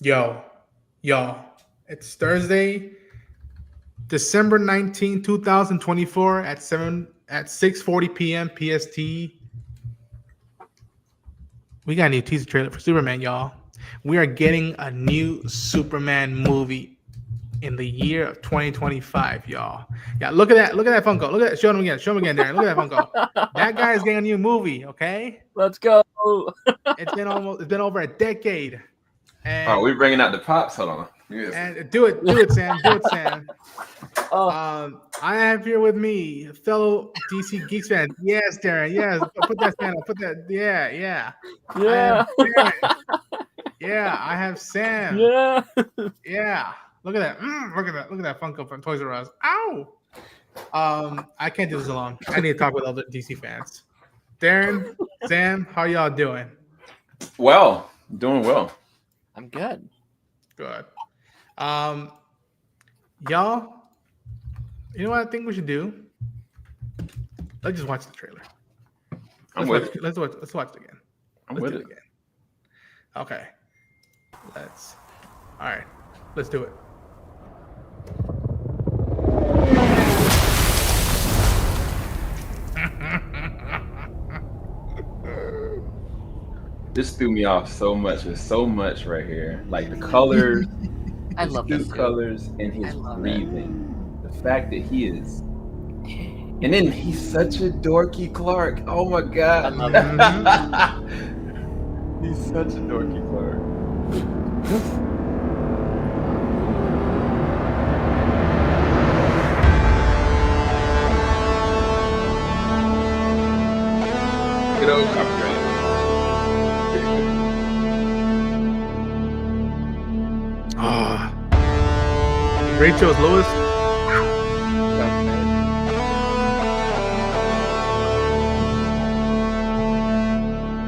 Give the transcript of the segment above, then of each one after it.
Yo, y'all, it's Thursday, December 19th, 2024 at 6:40 p.m. PST. We got a new teaser trailer for Superman, y'all. We are getting a new Superman movie in the year of 2025, y'all. Yeah, look at that. Look at that Funko. Look at that. Show him again. Show him again, Darren. Look at that Funko. That guy is getting a new movie, okay? Let's go. It's been over a decade. And we're bringing out the pops. Hold on. Yes. And do it, Sam. Do it, Sam. I have here with me fellow DC Geeks fan. Yes, Darren. Yes, put that fan up. Put that. Yeah. I have Sam. Yeah. Look at that. Look at that Funko from Toys R Us. Ow. I can't do this alone. I need to talk with other DC fans. Darren, Sam, how y'all doing? Well, doing well. I'm good. Good. Y'all, you know what I think we should do? Let's just watch the trailer. Let's watch it again. Let's do it again. Okay. All right. Let's do it. This threw me off so much. There's so much right here. Like the colors, I love his this colors, and his breathing. The fact that he is, and then he's such a dorky Clark. Oh my god! I love it. He's such a dorky Clark. Good old copyright. Rachel's Lois.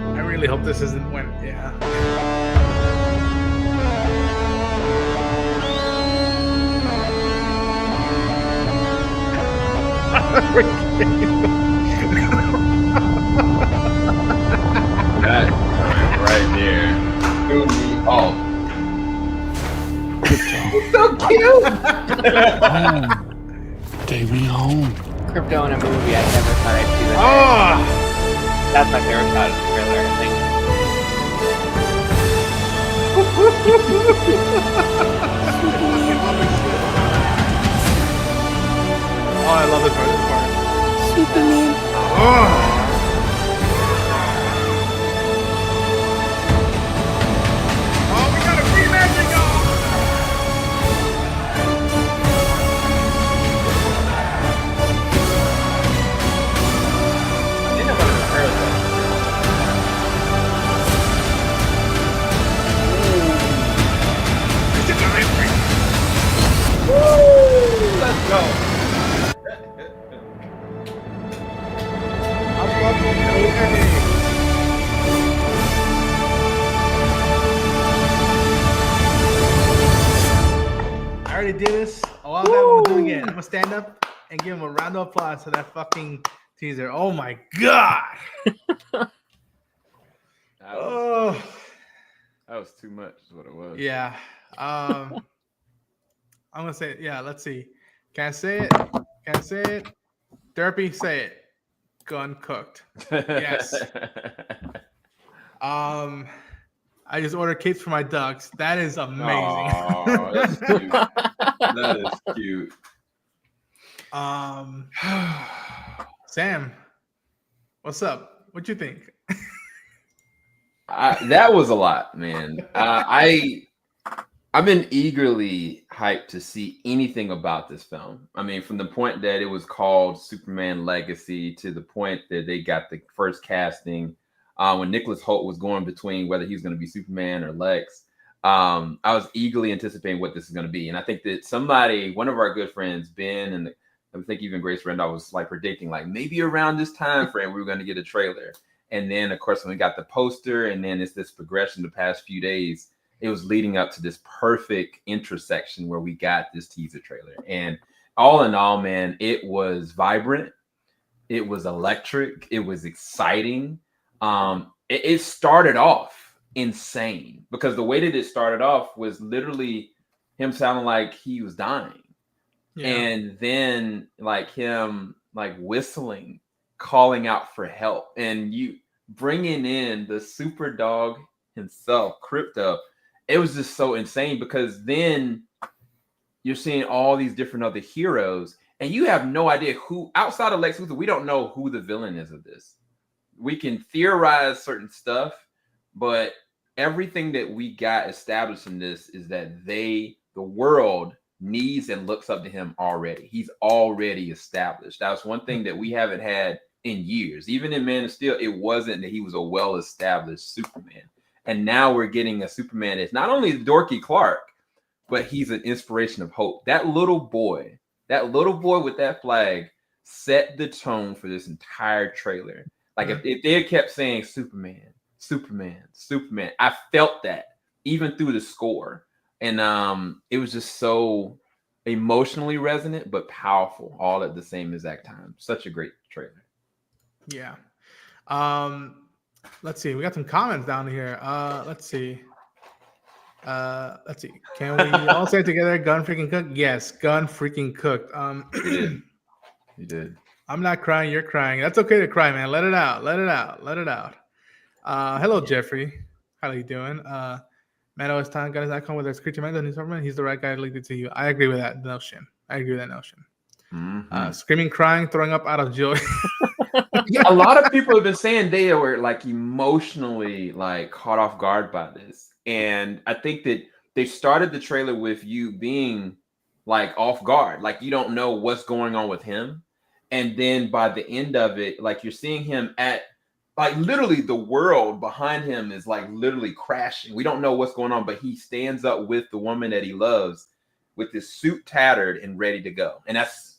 I really hope this isn't when. Yeah. That right there threw me off. He's so cute. Take me home. Krypto in a movie. I never thought I'd see that. That's my favorite shot of the trailer, I think. I love this part. Superman. We got a free magic, y'all. I think I'm gonna heard that. Woo! Let's go. I already did this a while back. I'm gonna do it again. I'm gonna stand up and give him a round of applause for that fucking teaser. Oh my god! That was too much, is what it was. Yeah. I'm gonna say it. Yeah. Let's see. Can I say it? Derpy, say it. Gunn cooked. Yes. I just ordered cakes for my ducks. That is amazing. Oh, that's cute. That is cute. Sam, what's up? What you think? That was a lot, man. I've been eagerly hyped to see anything about this film. I mean, from the point that it was called Superman Legacy to the point that they got the first casting, when Nicholas Hoult was going between whether he was going to be Superman or Lex. I was eagerly anticipating what this is going to be. And I think that one of our good friends, Ben, and I think even Grace Rendall was like predicting, like maybe around this time frame, we were going to get a trailer. And then, of course, when we got the poster, and then it's this progression the past few days, it was leading up to this perfect intersection where we got this teaser trailer. And all in all, man, it was vibrant. It was electric. It was exciting. It started off insane because the way that it started off was literally him sounding like he was dying. Yeah. And then like him like whistling, calling out for help, and you bringing in the super dog himself, Krypto. It was just so insane because then you're seeing all these different other heroes, and you have no idea who outside of Lex Luthor. We don't know who the villain is of this. We can theorize certain stuff, but everything that we got established in this is that the world needs and looks up to him already. He's already established. That's one thing that we haven't had in years. Even in Man of Steel, it wasn't that he was a well-established Superman. And now we're getting a Superman that's not only dorky Clark, but he's an inspiration of hope. That little boy with that flag set the tone for this entire trailer. Like if they had kept saying Superman, Superman, Superman, I felt that even through the score. And it was just so emotionally resonant, but powerful all at the same exact time. Such a great trailer. Yeah. Let's see. We got some comments down here. Let's see. Can we all say it together? Gunn freaking cooked? Yes, Gunn freaking cooked. You did. I'm not crying. You're crying. That's okay to cry, man. Let it out. Let it out. Let it out. Hello, Jeffrey. How are you doing? Mano is time got his icon with his creature man. He's the right guy to lead it to you. I agree with that notion. Mm-hmm. Screaming, crying, throwing up out of joy. A lot of people have been saying they were like emotionally like caught off guard by this, and I think that they started the trailer with you being like off guard, like you don't know what's going on with him, and then by the end of it, like you're seeing him at like literally the world behind him is like literally crashing. We don't know what's going on, but he stands up with the woman that he loves with his suit tattered and ready to go, and that's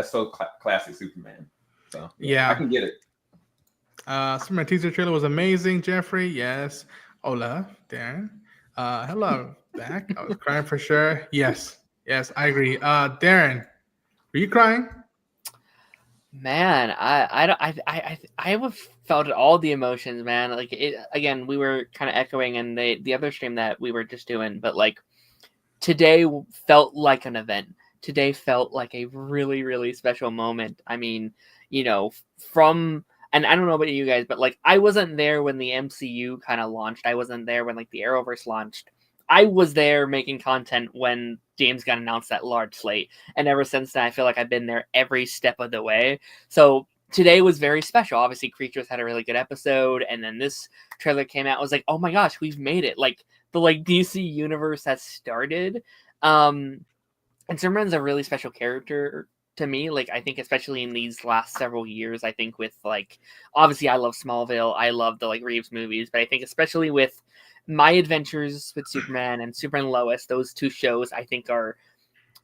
so classic Superman. So yeah, I can get it. Superman teaser trailer was amazing, Jeffrey. Yes. Hola, Darren. Hello, back. I was crying for sure. Yes, I agree. Darren, were you crying? Man, I have felt all the emotions, man. Like it again, we were kind of echoing in the other stream that we were just doing, but like today felt like an event. Today felt like a really, really special moment. I mean, you know, and I don't know about you guys, but like I wasn't there when the MCU kind of launched. I wasn't there when like the Arrowverse launched. I was there making content when James Gunn announced that large slate. And ever since then, I feel like I've been there every step of the way. So today was very special. Obviously, Creatures had a really good episode. And then this trailer came out. I was like, oh my gosh, we've made it. Like the DC universe has started. And Superman's a really special character to me. Like, I think especially in these last several years, I think with like, obviously I love Smallville. I love the like Reeves movies, but I think especially with My Adventures with Superman and Superman and Lois, those two shows I think are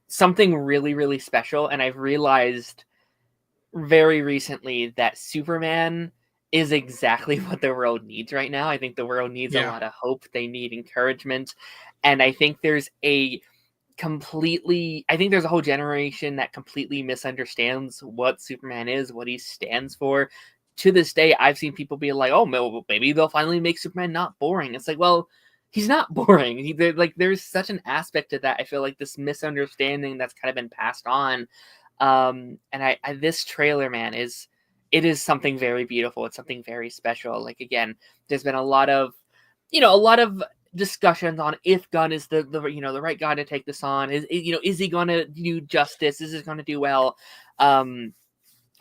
something really, really special. And I've realized very recently that Superman is exactly what the world needs right now. I think the world needs a lot of hope. They need encouragement. And I think there's a whole generation that completely misunderstands what Superman is, what he stands for. To this day, I've seen people be like, oh, maybe they'll finally make Superman not boring. It's like, well, he's not boring. There's such an aspect to that. I feel like this misunderstanding that's kind of been passed on. And this trailer, man, is something very beautiful. It's something very special. Like, again, there's been a lot of discussions on if Gunn is the right guy to take this on. Is he going to do justice? Is it going to do well? And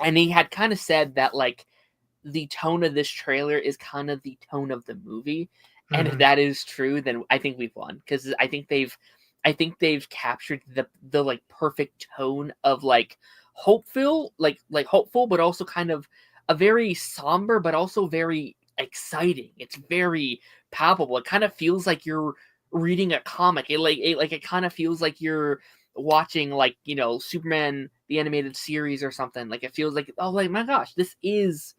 he had kind of said that like the tone of this trailer is kind of the tone of the movie, and if that is true, then I think we've won, because I think they've captured the like perfect tone of like hopeful, like hopeful, but also kind of a very somber, but also very exciting. It's very palpable. It kind of feels like you're reading a comic. It kind of feels like you're watching like Superman the animated series or something. Like it feels like, oh, like my gosh, this is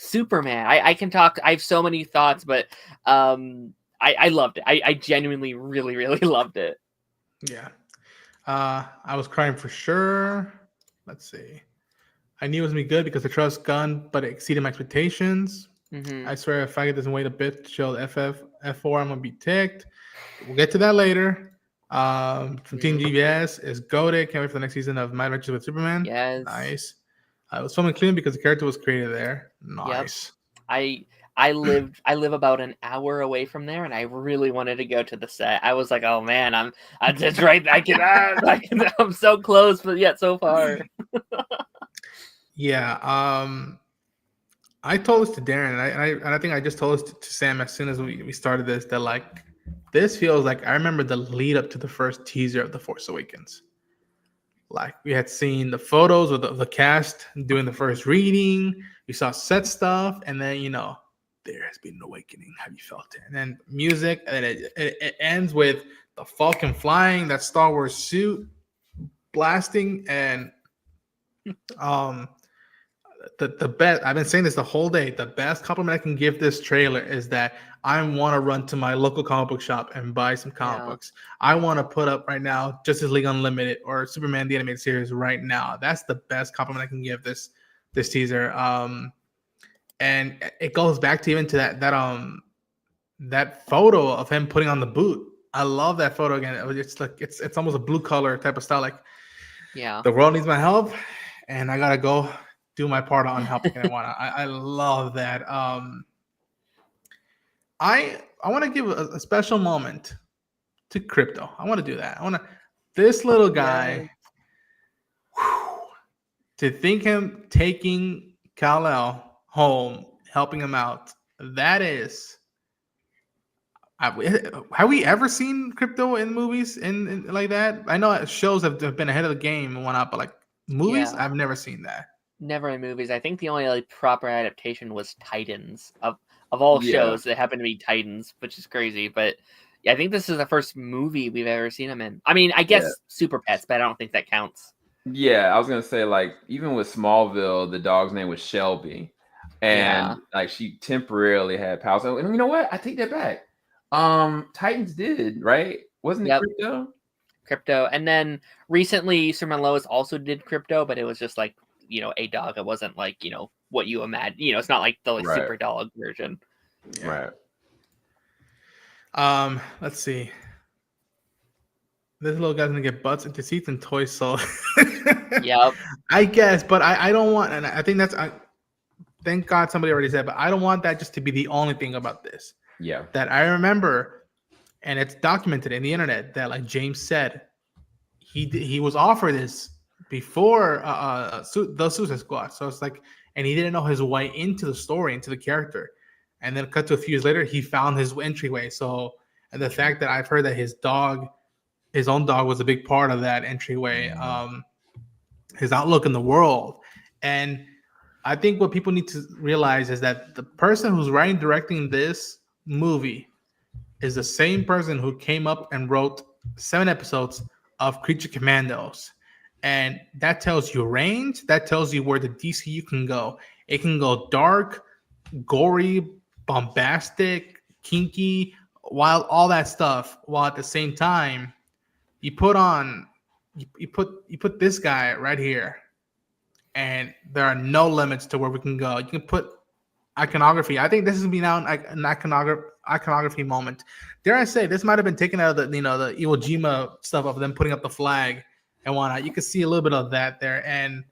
Superman. I can talk. I have so many thoughts, but I loved it. I genuinely really, really loved it. Yeah. I was crying for sure. Let's see. I knew it was going to be good because I trust Gunn, but it exceeded my expectations. Mm-hmm. I swear, if Faggot doesn't wait a bit to show the F4, I'm gonna be ticked. We'll get to that later. From Team GBS is goated. Can't wait for the next season of My Adventures with Superman. Yes. Nice. It was filmed in Cleveland because the character was created there. Nice. I live about an hour away from there, and I really wanted to go to the set. I was like, oh man, I'm just right. I'm so close, but yet so far. Yeah. I told this to Darren, and I think I just told this to Sam as soon as we started this, that like this feels like I remember the lead up to the first teaser of The Force Awakens. Like we had seen the photos of the cast doing the first reading, we saw set stuff, and then there has been an awakening. Have you felt it? And then music, and it ends with the Falcon flying, that Star Wars suit blasting, and the best, I've been saying this the whole day, the best compliment I can give this trailer is that I want to run to my local comic book shop and buy some comic books. I want to put up right now Justice League Unlimited or Superman the Animated Series right now. That's the best compliment I can give this teaser. And it goes back to even to that photo of him putting on the boot. I love that photo again. It's like it's almost a blue color type of style. Like, the world needs my help, and I gotta go do my part on helping everyone. I love that. I want to give a special moment to Krypto. I want to do that. This little guy, to think him taking Kal-El home, helping him out. That is, have we ever seen Krypto in movies in like that? I know shows have been ahead of the game and whatnot, but like movies, I've never seen that. Never in movies. I think the only like proper adaptation was Titans of all shows that happen to be Titans, which is crazy. But yeah, I think this is the first movie we've ever seen him in. I mean, I guess Super Pets, but I don't think that counts. Yeah, I was gonna say, like, even with Smallville, the dog's name was Shelby, and like she temporarily had powers. And you know what? I take that back. Titans did, right? Wasn't it Krypto? And then recently, Superman Lois also did Krypto, but it was just like a dog. It wasn't like what you imagine. It's not like the super dog version. Right. Let's see. This little guy's gonna get butts into seats and toys sold. Yep. I guess, but I don't want, and I think that's. Thank God somebody already said, but I don't want that just to be the only thing about this. Yeah. That I remember, and it's documented in the internet that, like James said, he was offered this before the Suicide Squad. So it's like, and he didn't know his way into the story, into the character, and then cut to a few years later, he found his entryway. So, and the fact that I've heard that his own dog was a big part of that entryway, his outlook in the world. And I think what people need to realize is that the person who's writing, directing this movie is the same person who came up and wrote 7 episodes of Creature Commandos. And that tells you range. That tells you where the DCU can go. It can go dark, gory, bombastic, kinky, wild, all that stuff. While at the same time, you put this guy right here, and there are no limits to where we can go. You can put iconography. I think this is be now an iconography moment. Dare I say, this might have been taken out of the the Iwo Jima stuff of them putting up the flag and whatnot. You can see a little bit of that there, and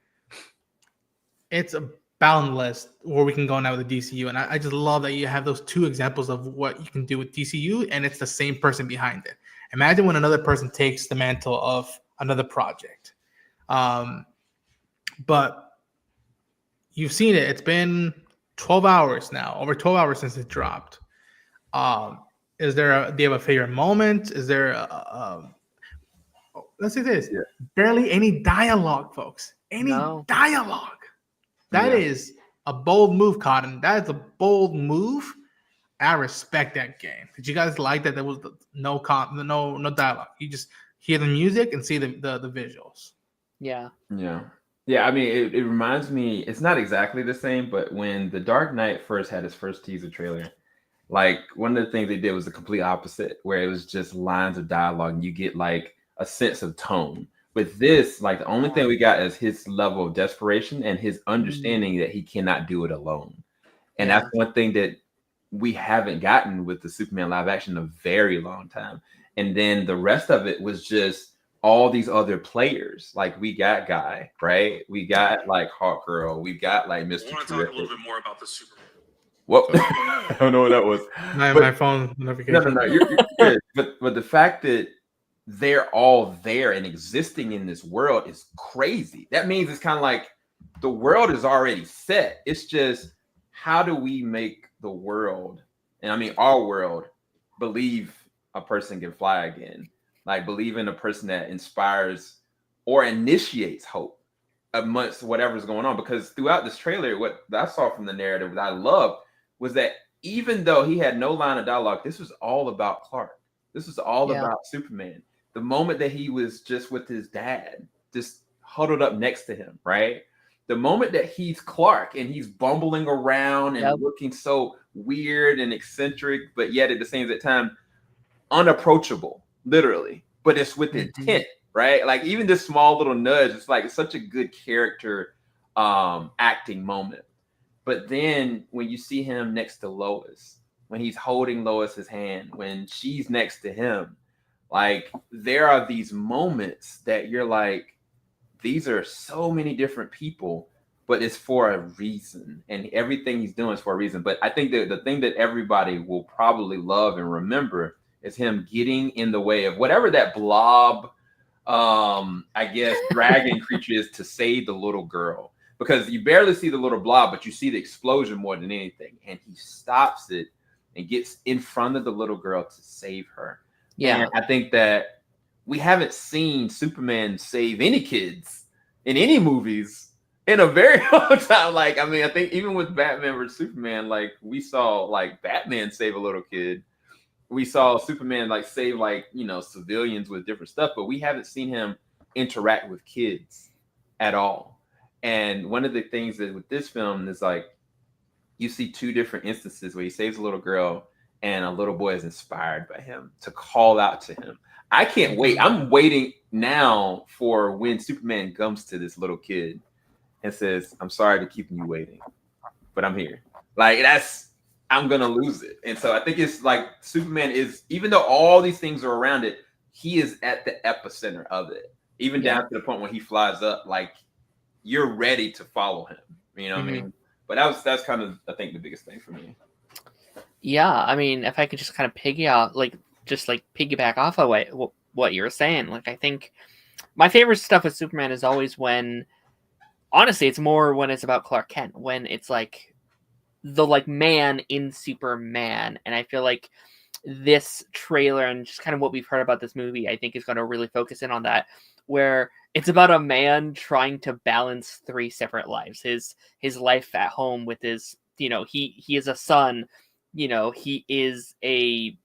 it's a boundless where we can go now with the DCU. And I just love that you have those 2 examples of what you can do with DCU, and it's the same person behind it. Imagine when another person takes the mantle of another project. But you've seen it. It's been 12 hours now, over 12 hours since it dropped. Do you have a favorite moment? Is there let's say this. Yeah. Barely any dialogue, folks. Dialogue. That is a bold move, Cotton. That is a bold move. I respect that game. Did you guys like that? There was no dialogue. You just hear the music and see the visuals. Yeah. I mean, it reminds me. It's not exactly the same, but when The Dark Knight first had its first teaser trailer, like one of the things they did was the complete opposite, where it was just lines of dialogue, and you get like a sense of tone. With this, like the only thing we got is his level of desperation and his understanding that he cannot do it alone. And Yeah. that's one thing that we haven't gotten with the Superman live action in a very long time. And then the rest of it was just all these other players. Like we got Guy, right? We got like Hawk Girl. We got like Mr. I want to talk a little bit more about the Superman. Whoop. I don't know what that was. My phone notification. No, you're good. But the fact that they're all there and existing in this world is crazy. That means it's kind of like the world is already set. It's just how do we make the world, and I mean our world, believe a person can fly again? Like believe in a person that inspires or initiates hope amongst whatever's going on. Because throughout this trailer, what I saw from the narrative that I loved was that even though he had no line of dialogue, this was all about Clark. This was all about Superman. The moment that he was just with his dad, just huddled up next to him, right? The moment that he's Clark and he's bumbling around and looking so weird and eccentric, but yet at the same time, unapproachable, literally. But it's with intent, right? Like even this small little nudge, it's like such a good character acting moment. But then when you see him next to Lois, when he's holding Lois's hand, when she's next to him, like there are these moments that you're like, these are so many different people, but it's for a reason. And everything he's doing is for a reason. But I think that the thing that everybody will probably love and remember is him getting in the way of whatever that blob, I guess, dragon creature is to save the little girl. Because you barely see the little blob, but you see the explosion more than anything. And he stops it and gets in front of the little girl to save her. Yeah. And I think that we haven't seen Superman save any kids in any movies in a very long time. Like, I mean, I think even with Batman vs. Superman, like we saw like Batman save a little kid. We saw Superman like save like, you know, civilians with different stuff, but we haven't seen him interact with kids at all. And one of the things that with this film is like, you see two different instances where he saves a little girl and a little boy is inspired by him to call out to him. I can't wait. I'm waiting now for when Superman comes to this little kid and says, I'm sorry to keep you waiting, but I'm here. Like I'm going to lose it. And so I think it's like Superman is, even though all these things are around it, he is at the epicenter of it, even down to the point when he flies up, like you're ready to follow him. You know what I mean? But that's kind of, I think, the biggest thing for me. Yeah, I mean, if I could just kind of piggyback off of what you were saying, like I think my favorite stuff with Superman is always when, honestly, it's more when it's about Clark Kent, when it's like the like man in Superman, and I feel like this trailer and just kind of what we've heard about this movie, I think is going to really focus in on that, where it's about a man trying to balance three separate lives. His life at home with his, you know, he is a son, you know, he is a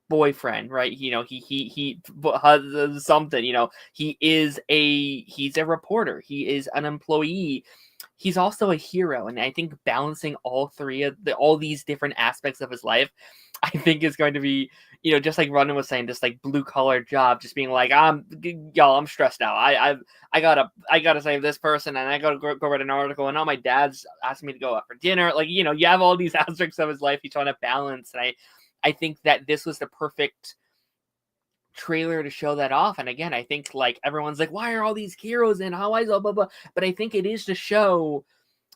boyfriend, right? You know, he has something, you know, he's a reporter, he is an employee, he's also a hero. And I think balancing all these different aspects of his life, I think is going to be, you know, just like Ronan was saying, this like blue collar job, just being like, I'm stressed out. I gotta save this person, and I gotta go write an article, and now my dad's asking me to go out for dinner. Like, you know, you have all these aspects of his life he's trying to balance, and I think that this was the perfect trailer to show that off. And again, I think like everyone's like, why are all these heroes in? How is blah blah blah? But I think it is to show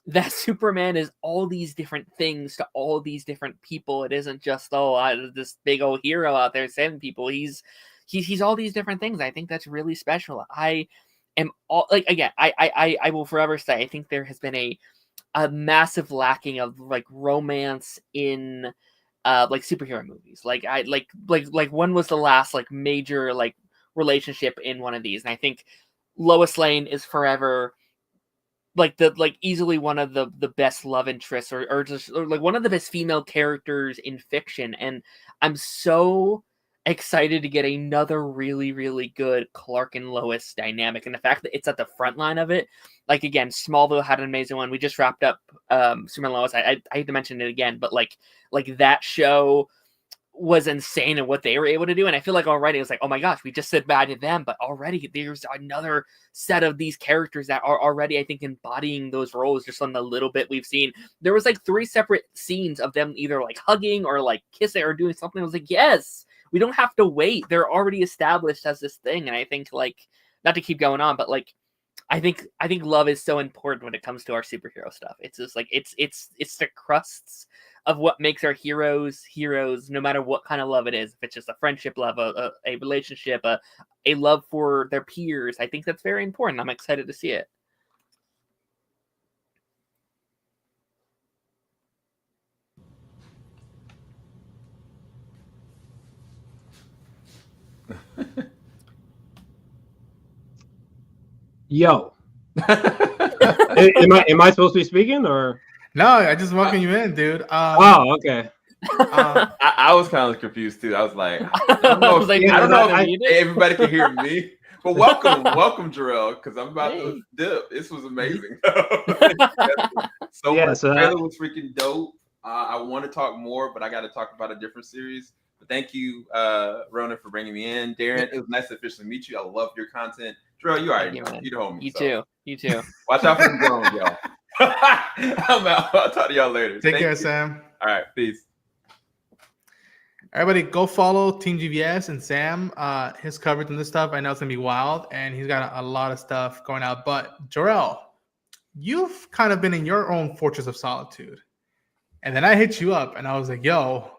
that Superman is all these different things to all these different people. It isn't just this big old hero out there saving people. He's all these different things. I think that's really special. I am all like, again, I will forever say I think there has been a massive lacking of like romance in like superhero movies. Like when was the last like major like relationship in one of these? And I think Lois Lane is forever like easily one of the best love interests or like one of the best female characters in fiction. And I'm so excited to get another really, really good Clark and Lois dynamic. And the fact that it's at the front line of it, like again, Smallville had an amazing one. We just wrapped up Superman and Lois. I hate to mention it again, but like that show, was insane in what they were able to do. And I feel like already it was like, oh my gosh, we just said bye to them, but already there's another set of these characters that are already, I think, embodying those roles just on the little bit we've seen. There was like 3 separate scenes of them either like hugging or like kissing or doing something. I was like, yes, we don't have to wait. They're already established as this thing. And I think, like, not to keep going on, but like, I think love is so important when it comes to our superhero stuff. It's just like it's the crusts of what makes our heroes, no matter what kind of love it is. If it's just a friendship love, a relationship, a love for their peers, I think that's very important. I'm excited to see it. Yo, am I supposed to be speaking or? No, I just welcome you in, dude. Oh, okay. I was kind of confused too. I was like, I don't know if everybody can hear me. But welcome, Jarrell, because I'm about to dip. This was amazing. The trailer was freaking dope. I want to talk more, but I got to talk about a different series. But thank you, Ronan, for bringing me in. Darren, it was nice to officially meet you. I love your content. Jarrell, you already know. You the homie. You too. Watch out for the drones, y'all. I'm out. I'll talk to y'all later. Take care, Sam. All right, peace. Everybody, go follow Team GVS and Sam. His coverage and this stuff, I know it's gonna be wild, and he's got a lot of stuff going out. But Jarrell, you've kind of been in your own fortress of solitude, and then I hit you up, and I was like, "Yo,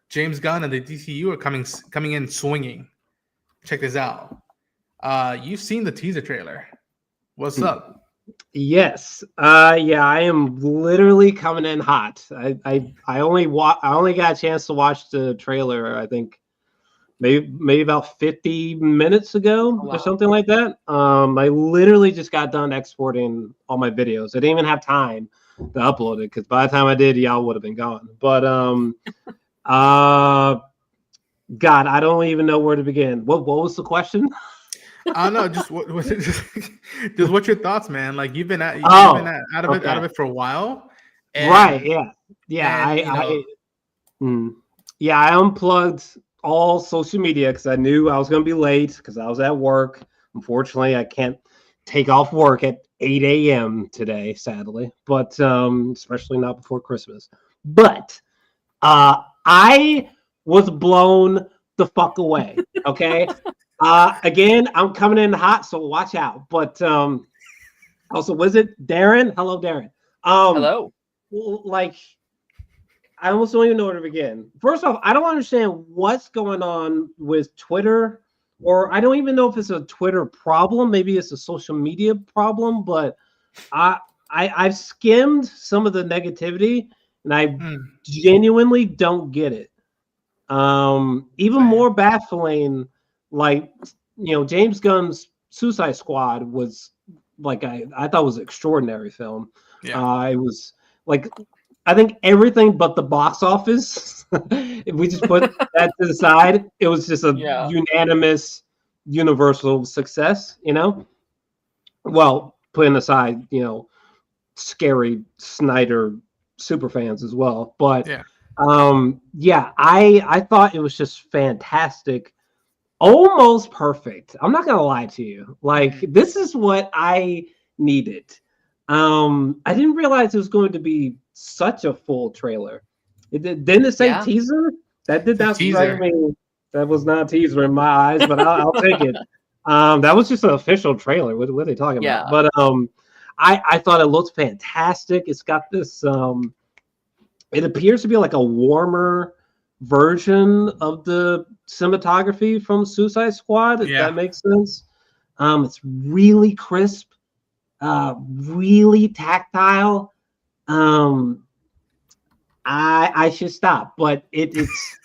James Gunn and the DCU are coming in swinging. Check this out. You've seen the teaser trailer. What's up?" Yes. Yeah, I am literally coming in hot. I only got a chance to watch the trailer, I think maybe about 50 minutes ago or something like that. I literally just got done exporting all my videos. I didn't even have time to upload it because by the time I did, y'all would have been gone. But God, I don't even know where to begin. What was the question? I don't know. Just what's your thoughts, man? Like you've been out of it for a while, right? Yeah. I unplugged all social media because I knew I was going to be late because I was at work. Unfortunately, I can't take off work at 8 a.m. today, sadly, but especially not before Christmas. But I was blown the fuck away. Okay. Again, I'm coming in hot, so watch out. But also, was it Darren? Hello, Darren. Hello. Like, I almost don't even know where to begin. First off, I don't understand what's going on with Twitter, or I don't even know if it's a Twitter problem. Maybe it's a social media problem. But I've skimmed some of the negativity, and I genuinely don't get it. Even more baffling. Like, James Gunn's Suicide Squad was like I thought was an extraordinary film. Yeah. It was like I think everything but the box office. If we just put that to the side, it was just a unanimous, universal success. Well, putting aside scary Snyder super fans as well, but I thought it was just fantastic. Almost perfect. I'm not gonna lie to you. Like, this is what I needed. I didn't realize it was going to be such a full trailer. Didn't it say teaser? That did not strike me. That was not a teaser in my eyes, but I'll take it. That was just an official trailer. What are they talking about? But I thought it looked fantastic. It's got this. It appears to be like a warmer version of the cinematography from Suicide Squad, if that makes sense. It's really crisp, really tactile. I should stop, but it's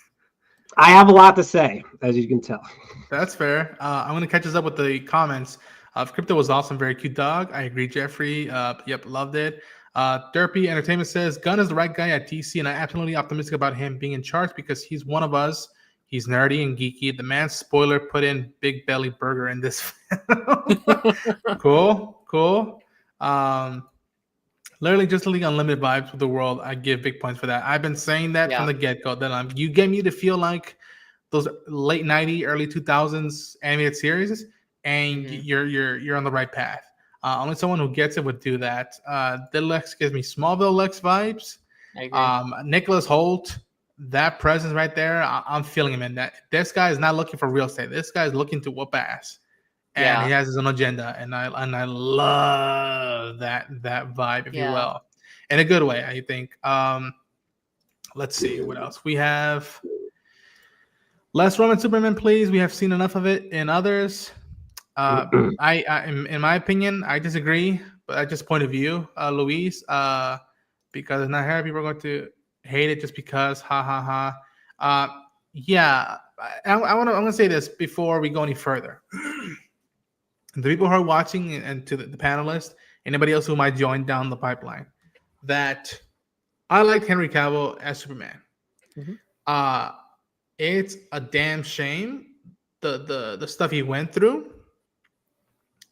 I have a lot to say, as you can tell. That's fair. I'm going to catch us up with the comments. Krypto was awesome, very cute dog. I agree, Jeffrey. Yep, loved it. Derpy Entertainment says Gunn is the right guy at DC, and I'm absolutely optimistic about him being in charge because he's one of us. He's nerdy and geeky. The man, spoiler, put in Big Belly Burger in this film. Cool. Literally just League Unlimited vibes with the world. I give big points for that. I've been saying that Yeah. from the get-go. That you get me to feel like those late 90s, early 2000s animated series, and Mhm. you're on the right path. Only someone who gets it would do that. Lex gives me Smallville Lex vibes. I agree. Nicholas Holt, that presence right there, I'm feeling him in that. This guy is not looking for real estate. This guy is looking to whoop ass, and he Yeah. has his own agenda. And I love that vibe, if you Yeah. will, in a good way. I think. Let's see what else we have. Less Roman Superman, please. We have seen enough of it in others. In my opinion, I disagree, but that's just point of view, Luis. Because it's not here, people are going to hate it just because. Ha ha ha. Yeah, I'm gonna say this before we go any further. The people who are watching and to the panelists, anybody else who might join down the pipeline, that I liked Henry Cavill as Superman. Mhm. It's a damn shame the stuff he went through,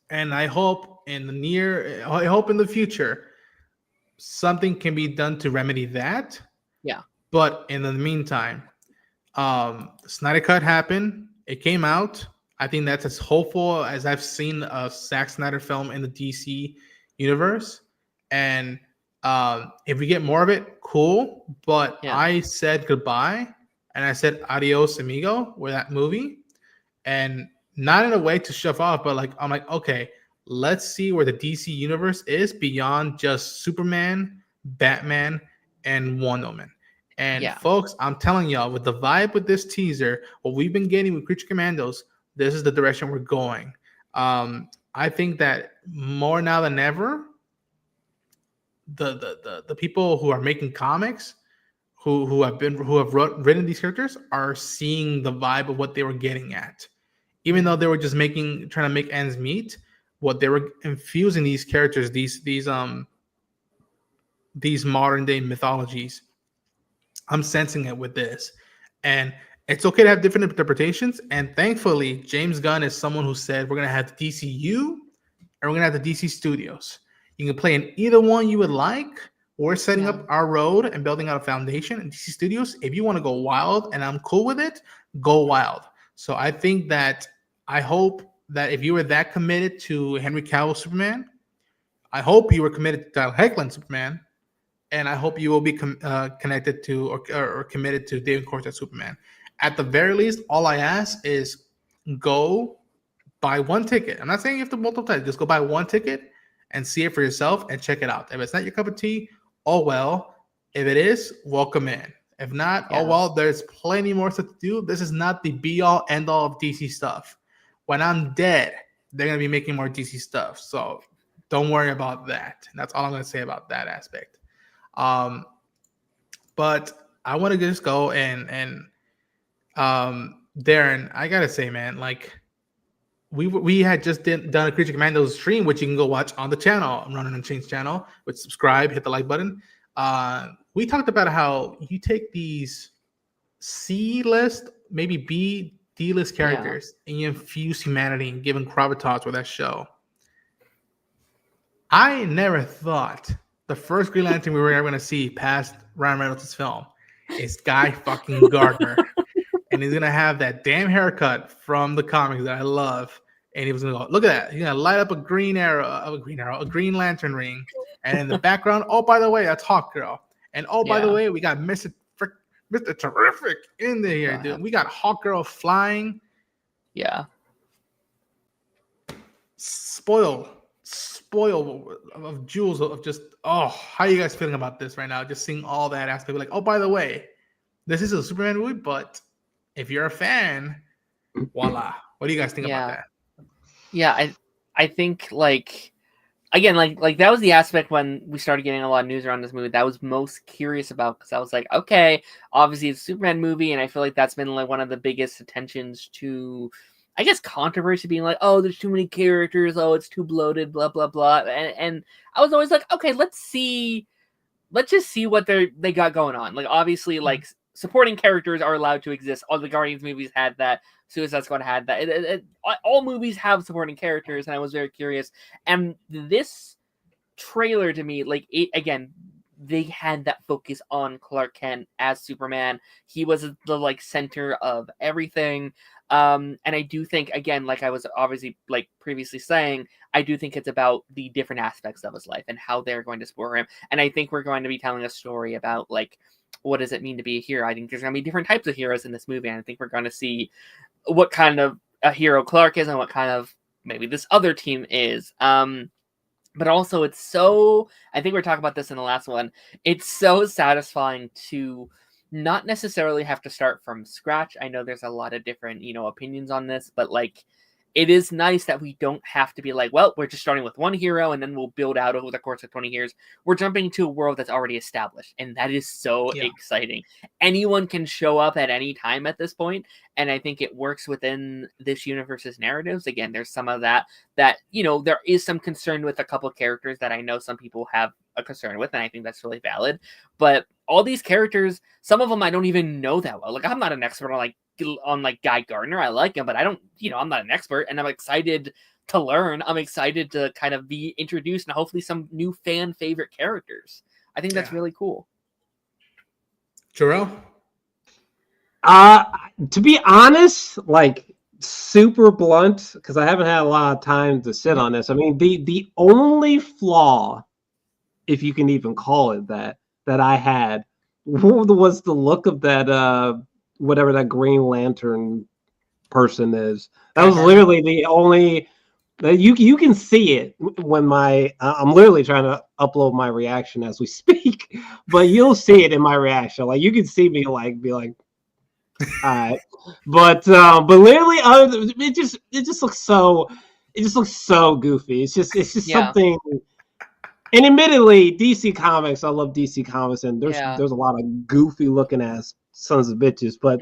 and I hope in the future something can be done to remedy that. Yeah. But in the meantime, Snyder Cut happened. It came out. I think that's as hopeful as I've seen a Zack Snyder film in the DC universe. And if we get more of it, cool. But Yeah. I said goodbye and I said adios, amigo, with that movie. And not in a way to shove off, but like I'm like, okay, let's see where the DC universe is beyond just Superman, Batman, and Wonder Woman. And Yeah. folks, I'm telling y'all, with the vibe with this teaser, what we've been getting with Creature Commandos, this is the direction we're going. I think that more now than ever, the people who are making comics, who have written these characters, are seeing the vibe of what they were getting at. Even though they were just trying to make ends meet, what they were infusing these characters, these modern day mythologies, I'm sensing it with this. And it's okay to have different interpretations. And thankfully, James Gunn is someone who said we're going to have the DCU and we're going to have the DC Studios. You can play in either one you would like. We're setting up our road and building out a foundation in DC Studios. If you want to go wild and I'm cool with it, go wild. So I think that I hope that if you were that committed to Henry Cavill Superman, I hope you were committed to Tyler Hoechlin Superman, and I hope you will be connected to or committed to David Corenswet Superman. At the very least, all I ask is go buy one ticket. I'm not saying you have to multiple. Just go buy one ticket and see it for yourself and check it out. If it's not your cup of tea, oh well. If it is, welcome in. If not, oh well, there's plenty more stuff to do. This is not the be-all, end-all of DC stuff. When I'm dead, they're going to be making more DC stuff. So don't worry about that. That's all I'm going to say about that aspect. But I want to just go and Darren, I got to say, man, like we had just done a Creature Commandos stream, which you can go watch on the channel. I'm running on Change channel, which subscribe, hit the like button. We talked about how you take these C-list, maybe D-list characters, and you infuse humanity and give them gravitas with that show. I never thought the first Green Lantern we were ever going to see past Ryan Reynolds' film is Guy fucking Gardner. And he's going to have that damn haircut from the comics that I love. And he was going to go, look at that. He's going to light up a Green Lantern ring. And in the background, oh, by the way, that's Hawkgirl. And oh, by the way, we got Mr. Terrific in there, dude. We got Hawkgirl flying. Yeah. Spoil of jewels of just, how are you guys feeling about this right now? Just seeing all that aspect. Like, oh, by the way, this is a Superman movie, but if you're a fan, voila. What do you guys think about that? Yeah, I think like again, like that was the aspect when we started getting a lot of news around this movie that I was most curious about, because I was like, okay, obviously it's a Superman movie, and I feel like that's been like one of the biggest attentions to, I guess, controversy, being like, oh, there's too many characters, oh, it's too bloated, blah blah blah, and I was always like, okay, let's just see what they got going on. Like, obviously, like supporting characters are allowed to exist. All the Guardians movies had that. Suicide Squad had that. All movies have supporting characters, and I was very curious. And this trailer to me, like it again, they had that focus on Clark Kent as Superman. He was the like center of everything. And I do think, again, like I was obviously like previously saying, I do think it's about the different aspects of his life and how they're going to support him. And I think we're going to be telling a story about like, what does it mean to be a hero? I think there's going to be different types of heroes in this movie. And I think we're going to see what kind of a hero Clark is and what kind of maybe this other team is. But also it's so, I think we were talking about this in the last one, it's so satisfying to not necessarily have to start from scratch. I know there's a lot of different, opinions on this, but like, it is nice that we don't have to be like, well, we're just starting with one hero and then we'll build out over the course of 20 years. We're jumping to a world that's already established. And that is so exciting. Anyone can show up at any time at this point. And I think it works within this universe's narratives. Again, there's some of that, there is some concern with a couple of characters that I know some people have a concern with. And I think that's really valid. But all these characters, some of them I don't even know that well. Like, I'm not an expert on Guy Gardner. I like him, but I don't, I'm not an expert, and I'm excited to learn. I'm excited to kind of be introduced and hopefully some new fan favorite characters. I think that's really cool. Jarrell? To be honest, like super blunt, because I haven't had a lot of time to sit on this. I mean, the only flaw, if you can even call it that I had was the look of that whatever that Green Lantern person is. That was literally the only that you can see it when I'm literally trying to upload my reaction as we speak, but you'll see it in my reaction. Like you can see me be like, all right, but literally, it just looks so goofy. It's just something. And admittedly, DC Comics, I love DC Comics, and there's a lot of goofy looking ass sons of bitches, but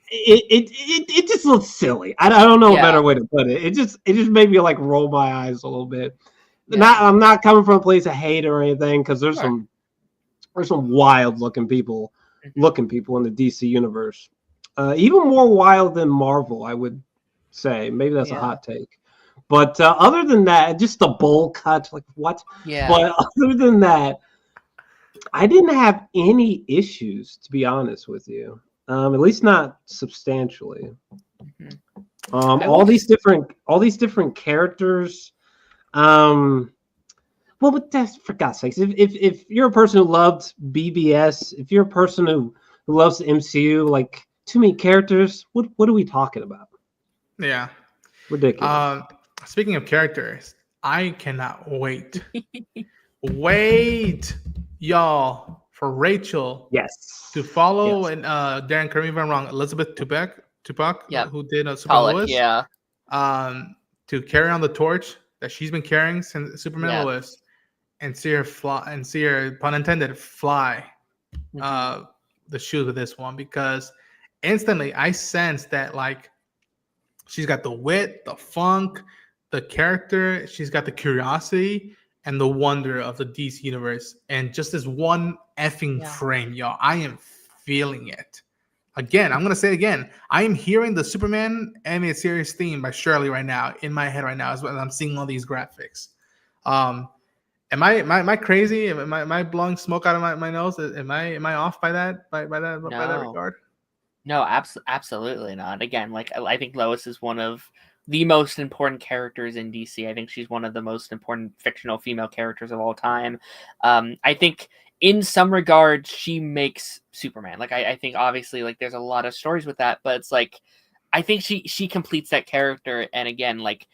it just looks silly. I don't know a better way to put it. It just made me like roll my eyes a little bit. I'm not coming from a place of hate or anything, because there's some wild looking people in the DC universe. Even more wild than Marvel, I would say. Maybe that's a hot take. But other than that, just the bowl cut, like what? Yeah. But other than that, I didn't have any issues, to be honest with you. At least not substantially. All these different characters. Well, but that's for God's sakes. If you're a person who loved BBS, if you're a person who loves the MCU, like too many characters, what are we talking about? Yeah. Ridiculous. Speaking of characters, I cannot wait. Y'all, for Rachel to follow and Darren, correct me if I'm wrong, Elizabeth Tupac, who did Superman Lois, to carry on the torch that she's been carrying since Superman Lois, and see her pun intended fly the shoes of this one, because instantly I sense that like she's got the wit, the funk, the character, she's got the curiosity and the wonder of the DC universe, and just this one effing frame, y'all. I am feeling it. Again, I'm gonna say it again. I am hearing the Superman animated series theme by Shirley right now in my head right now as well. I'm seeing all these graphics. Am I crazy? Am I blowing smoke out of my nose? Am I off by that by that regard? No, absolutely not. Again, like I think Lois is one of the most important characters in DC. I think she's one of the most important fictional female characters of all time. I think in some regards she makes Superman. Like I think obviously like there's a lot of stories with that, but it's like I think she completes that character. And again, like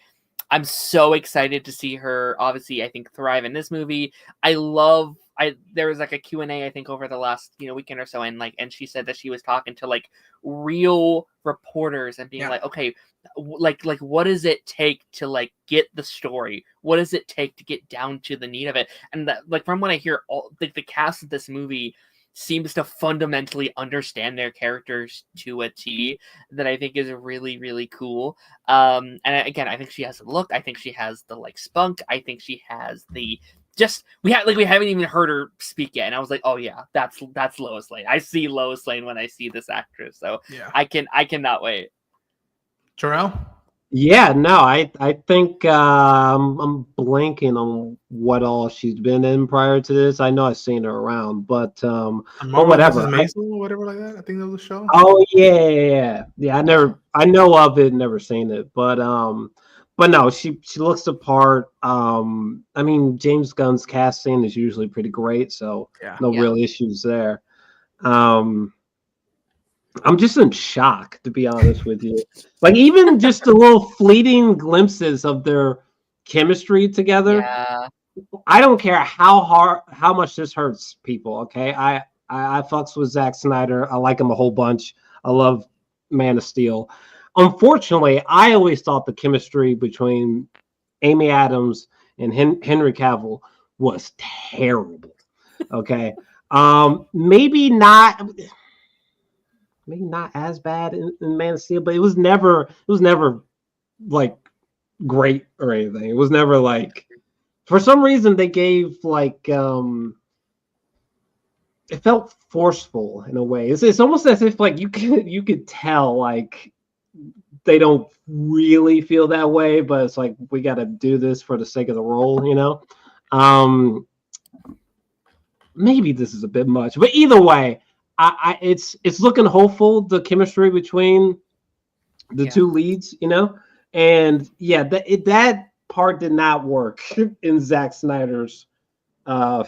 I'm so excited to see her obviously I think thrive in this movie. There was like a Q&A I think over the last weekend or so, and she said that she was talking to like real reporters and being like, okay, like what does it take to like get the story? What does it take to get down to the need of it? And that, like from what I hear, all the cast of this movie seems to fundamentally understand their characters to a T, that I think is really, really cool. And again, I think she has the look. I think she has the like spunk. I think she has the we haven't even heard her speak yet, and I was like, oh yeah, that's Lois Lane. I see Lois Lane when I see this actress, so I cannot wait. Jarrell? Yeah, no, I think I'm blanking on what all she's been in prior to this. I know I've seen her around, but Marvelous whatever. Mrs. Maisel or whatever like that. I think that was the show. Oh yeah. I know of it, never seen it, but no, she looks the part. I mean, James Gunn's casting is usually pretty great, so Yeah. no Yeah. real issues there. I'm just in shock, to be honest with you. Like even just the little fleeting glimpses of their chemistry together. Yeah. I don't care how much this hurts people. Okay, I fucks with Zack Snyder. I like him a whole bunch. I love Man of Steel. Unfortunately, I always thought the chemistry between Amy Adams and Henry Cavill was terrible. Okay, maybe not as bad in Man of Steel, but it was never like great or anything. It was never like, for some reason they gave like it felt forceful in a way. It's almost as if like you could tell like they don't really feel that way, but it's like we got to do this for the sake of the role, you know. Maybe this is a bit much, but either way, it's looking hopeful, the chemistry between the two leads, you know. And yeah, that part did not work in Zack Snyder's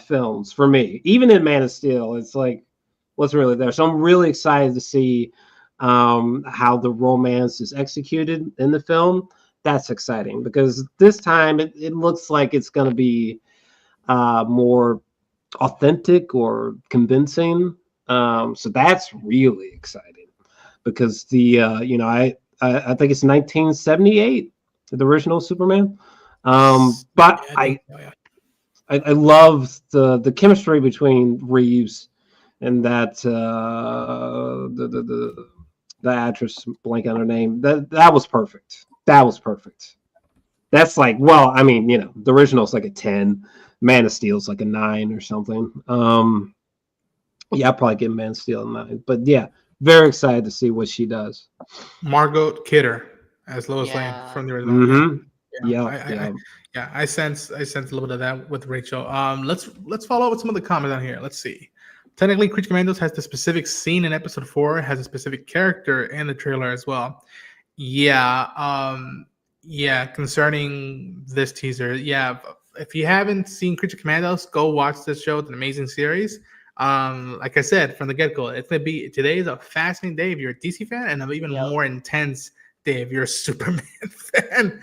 films for me. Even in Man of Steel, it's like what's really there. So I'm really excited to see how the romance is executed in the film. That's exciting because this time it looks like it's going to be more authentic or convincing. So that's really exciting because the I think it's 1978, the original Superman. But I love the chemistry between Reeves and that the actress, blank on her name. That was perfect. That was perfect. That's like, well, I mean, you know, the original's like a 10. Man of Steel's like a 9 or something. Yeah, I'll probably give Man of Steel a 9. But yeah, very excited to see what she does. Margot Kidder as Lois Lane from the original. Yeah, I sense a little bit of that with Rachel. Let's follow up with some of the comments on here. Let's see. Technically, Creature Commandos has the specific scene in episode 4, has a specific character in the trailer as well. Yeah, concerning this teaser, yeah, if you haven't seen Creature Commandos, go watch this show. It's an amazing series. Like I said from the get-go, it's gonna be, today is a fascinating day if you're a DC fan, and an even more intense day if you're a Superman fan.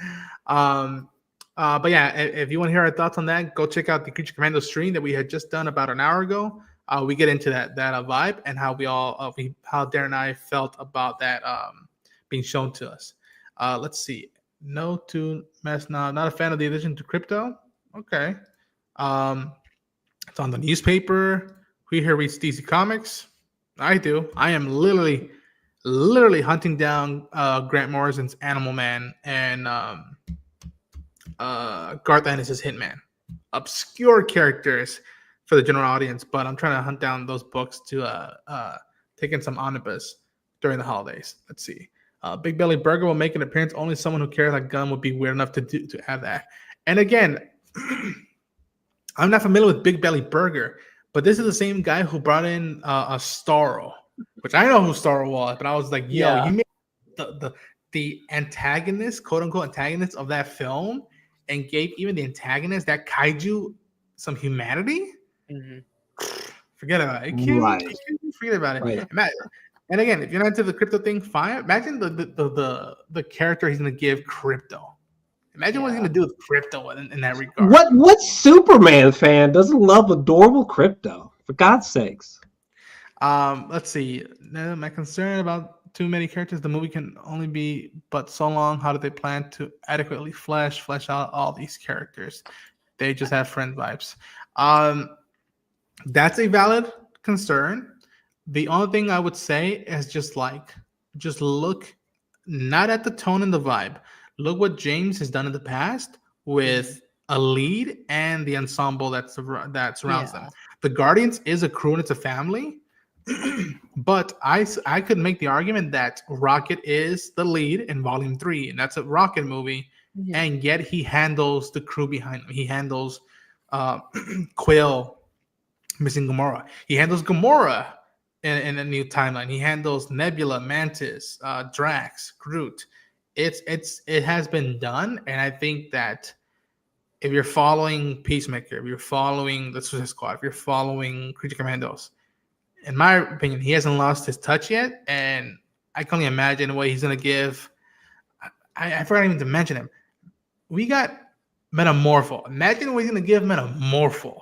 But yeah, if you want to hear our thoughts on that, go check out the Creature Commando stream that we had just done about an hour ago. We get into that vibe and how we all how Darren and I felt about that being shown to us. Let's see. No to mess now. Not a fan of the addition to Krypto. Okay. It's on the newspaper. Who here reads DC Comics? I do. I am literally hunting down Grant Morrison's Animal Man and Garth Ennis's Hitman. Obscure characters for the general audience, but I'm trying to hunt down those books to take in some omnibus during the holidays. Let's see. Big Belly Burger will make an appearance. Only someone who cares like Gunn would be weird enough to have that. And again, I'm not familiar with Big Belly Burger, but this is the same guy who brought in a Starro, which I know who Starro was, but I was like, yo, you made the antagonist, quote unquote antagonist of that film, and gave even the antagonist, that kaiju, some humanity. Mm-hmm. Forget about it. Forget about it. Right. And again, if you're not into the Krypto thing, fine. Imagine the character he's going to give Krypto. Imagine what he's going to do with Krypto in that regard. What Superman fan doesn't love adorable Krypto? For God's sakes. Let's see. My concern about too many characters, the movie can only be but so long. How do they plan to adequately flesh out all these characters? They just have friend vibes. That's a valid concern. The only thing I would say is just look not at the tone and the vibe. Look what James has done in the past with a lead and the ensemble that surrounds them. The Guardians is a crew and it's a family, But I could make the argument that Rocket is the lead in Volume 3, and that's a Rocket movie, and yet he handles the crew behind him. He handles Quill missing Gamora. He handles Gamora in a new timeline. He handles Nebula, Mantis, Drax, Groot. It has been done, and I think that if you're following Peacemaker, if you're following the Suicide Squad, if you're following Creature Commandos, in my opinion, he hasn't lost his touch yet, and I can only imagine what he's gonna give. I forgot even to mention him. We got Metamorpho. Imagine what he's gonna give Metamorpho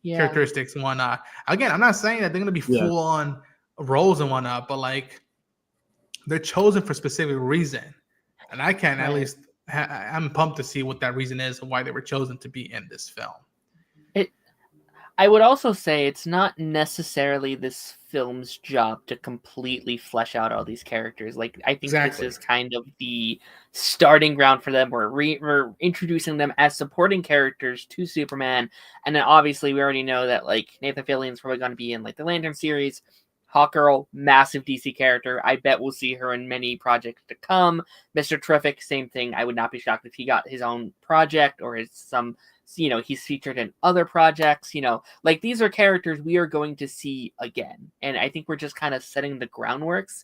characteristics and whatnot. Again, I'm not saying that they're gonna be full on roles and whatnot, but like they're chosen for a specific reason, and I can at least I'm pumped to see what that reason is and why they were chosen to be in this film. I would also say it's not necessarily this film's job to completely flesh out all these characters. Like, I think this is kind of the starting ground for them. We're introducing them as supporting characters to Superman, and then obviously we already know that like Nathan Fillion's probably going to be in like the Lantern series. Hawkgirl, massive DC character. I bet we'll see her in many projects to come. Mr. Terrific, same thing. I would not be shocked if he got his own project or he's featured in other projects. Like these are characters we are going to see again. And I think we're just kind of setting the groundworks,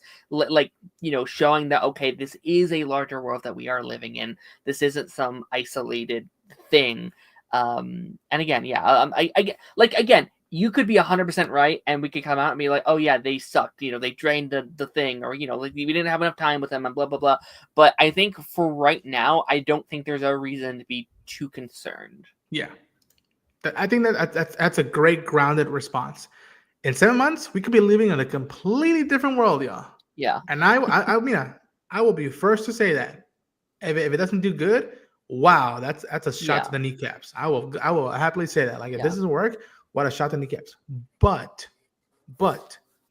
showing that, okay, this is a larger world that we are living in. This isn't some isolated thing. And again, again, you could be 100% right, and we could come out and be like, oh yeah, they sucked. They drained the thing, or, like we didn't have enough time with them and blah, blah, blah. But I think for right now, I don't think there's a reason to be too concerned. Yeah. I think that's a great grounded response. In 7 months, we could be living in a completely different world, y'all. Yeah. And I mean, I will be first to say that. If it doesn't do good, wow, that's a shot to the kneecaps. I will happily say that. Like, if this doesn't work, what a shot to the kneecaps. But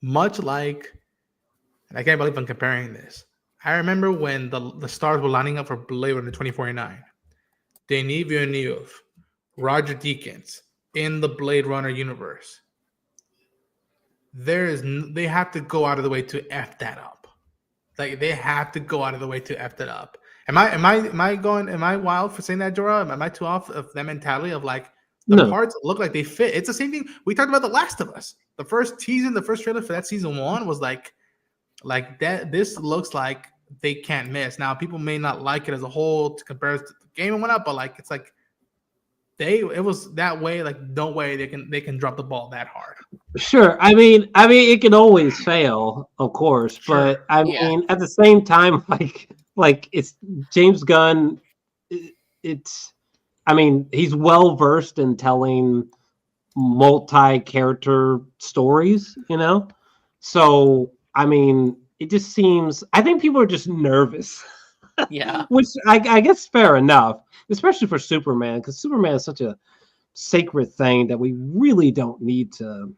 much like, and I can't believe I'm comparing this. I remember when the stars were lining up for Blade Runner 2049. Denis Villeneuve, Roger Deakins in the Blade Runner universe. They have to go out of the way to F that up. Like, they have to go out of the way to F that up. Am I wild for saying that, Jorah? Am I too off of that mentality of like the parts look like they fit? It's the same thing we talked about The Last of Us. The first trailer for that season 1 was like that. This looks like they can't miss. Now, people may not like it as a whole to compare it to the game and whatnot, but like it's like it was that way. Like, no way they can drop the ball that hard. Sure. I mean, it can always fail, of course, but I mean, at the same time, like it's James Gunn. I mean, he's well versed in telling multi-character stories, So, I mean, it just seems. I think people are just nervous. Yeah. Which I guess fair enough, especially for Superman, because Superman is such a sacred thing that we really don't need to,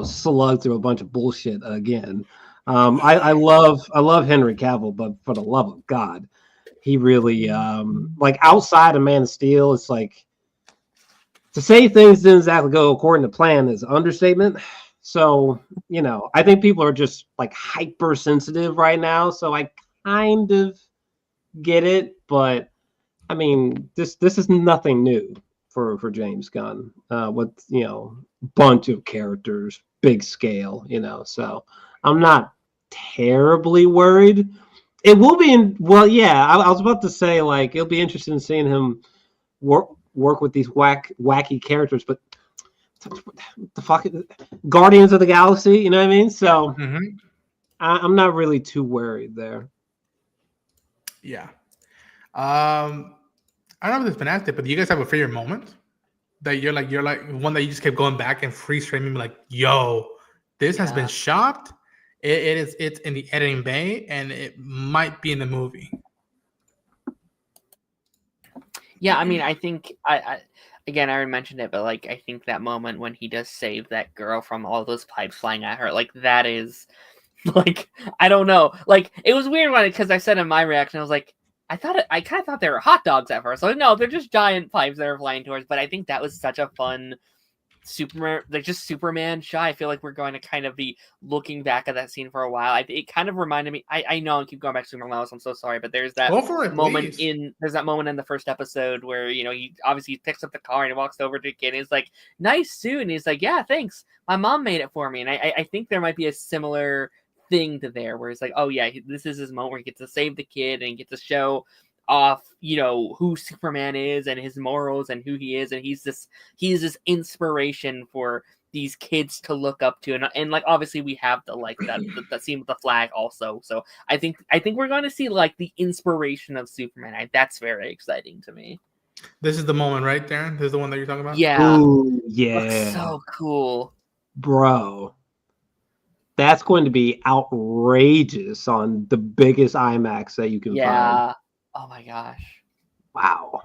slug through a bunch of bullshit again. I love Henry Cavill, but for the love of God, he really like outside of Man of Steel, it's like to say things didn't exactly go according to plan is an understatement. So, I think people are just like hypersensitive right now. So I kind of get it, but I mean, this is nothing new for James Gunn. With bunch of characters, big scale, So I'm not terribly worried. It will be I was about to say, like, it'll be interesting seeing him work with these wacky characters, but the fuck Guardians of the Galaxy, you know what I mean? So I'm not really too worried there. Yeah. I don't know if it's been asked, but do you guys have a favorite moment that you're like one that you just kept going back and freeze framing, like, yo, this has been shot. It's in the editing bay, and it might be in the movie. Yeah, I mean, I think I already mentioned it, but like, I think that moment when he does save that girl from all those pipes flying at her, like, that is, like, I don't know, like, it was weird because I said in my reaction, I was like, I kind of thought they were hot dogs at first. So no, they're just giant pipes that are flying towards. But I think that was such a fun Superman, like just Superman shot. I feel like we're going to kind of be looking back at that scene for a while. It kind of reminded me. I know I keep going back to Superman Lois. I'm so sorry, but there's that Go for it, moment please. there's that moment in the first episode where he obviously picks up the car and he walks over to the kid and he's like, "Nice suit," and he's like, "Yeah, thanks. My mom made it for me." And I think there might be a similar thing to there where it's like, oh yeah, this is his moment where he gets to save the kid and get to show off who Superman is and his morals and who he is, and he's this inspiration for these kids to look up to, and like obviously we have that scene with the flag also. So I think we're going to see like the inspiration of Superman. That's very exciting to me. This is the moment right there. This is the one that you're talking about. Yeah. Ooh, Looks yeah, so cool, bro. That's going to be outrageous on the biggest IMAX that you can find. Oh my gosh. Wow.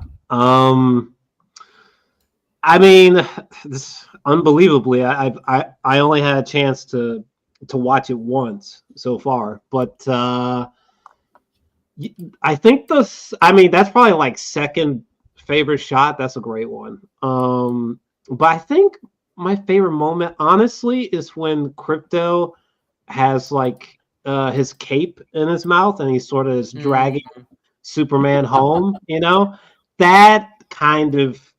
I mean, this unbelievably, I only had a chance to watch it once so far, but I think that's probably like second favorite shot. That's a great one. But I think my favorite moment, honestly, is when Krypto has like his cape in his mouth and he sort of is dragging Superman home. That kind of,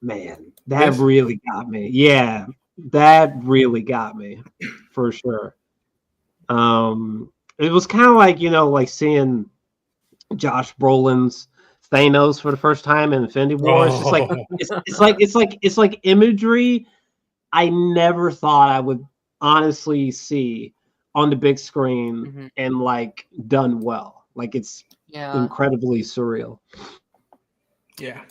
man, that really got me. Yeah, that really got me for sure. It was kind of like like seeing Josh Brolin's Thanos for the first time in Infinity War. It's like imagery I never thought I would honestly see on the big screen and like done well. Like it's incredibly surreal. Yeah.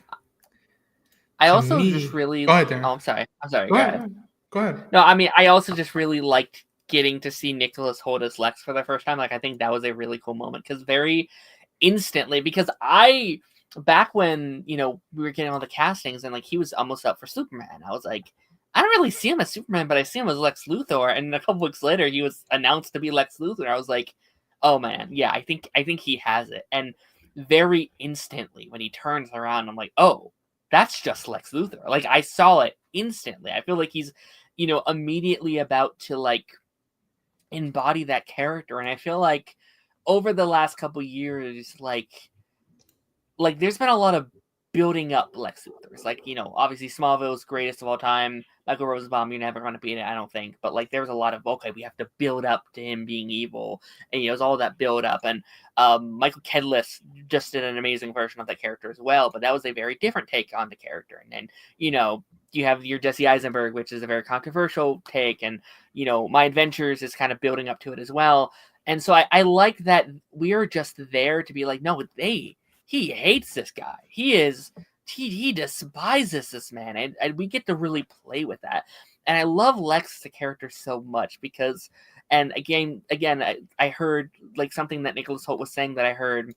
I also just really. Go ahead, Darren. Oh, I'm sorry. Go ahead. No, I mean, I also just really liked getting to see Nicholas hold his Lex for the first time. Like, I think that was a really cool moment because very instantly, back when we were getting all the castings and like he was almost up for Superman, I was like, I don't really see him as Superman, but I see him as Lex Luthor. And a couple weeks later, he was announced to be Lex Luthor. I was like, oh man, yeah, I think he has it. And very instantly, when he turns around, I'm like, oh, that's just Lex Luthor. Like I saw it instantly. I feel like he's, immediately about to like embody that character. And I feel like over the last couple years, like there's been a lot of building up Lex Luthors. Like, obviously Smallville's greatest of all time. Michael Rosenbaum, you're never going to beat it, I don't think. But like, there was a lot of, okay, we have to build up to him being evil. And, it was all that build up. And Michael Kedlis just did an amazing version of that character as well. But that was a very different take on the character. And then, you have your Jesse Eisenberg, which is a very controversial take. And, My Adventures is kind of building up to it as well. And so I like that we are just there to be like, no, he hates this guy. He despises this man. And we get to really play with that. And I love Lex as a character so much because, and again, I heard like something that Nicholas Hoult was saying that I heard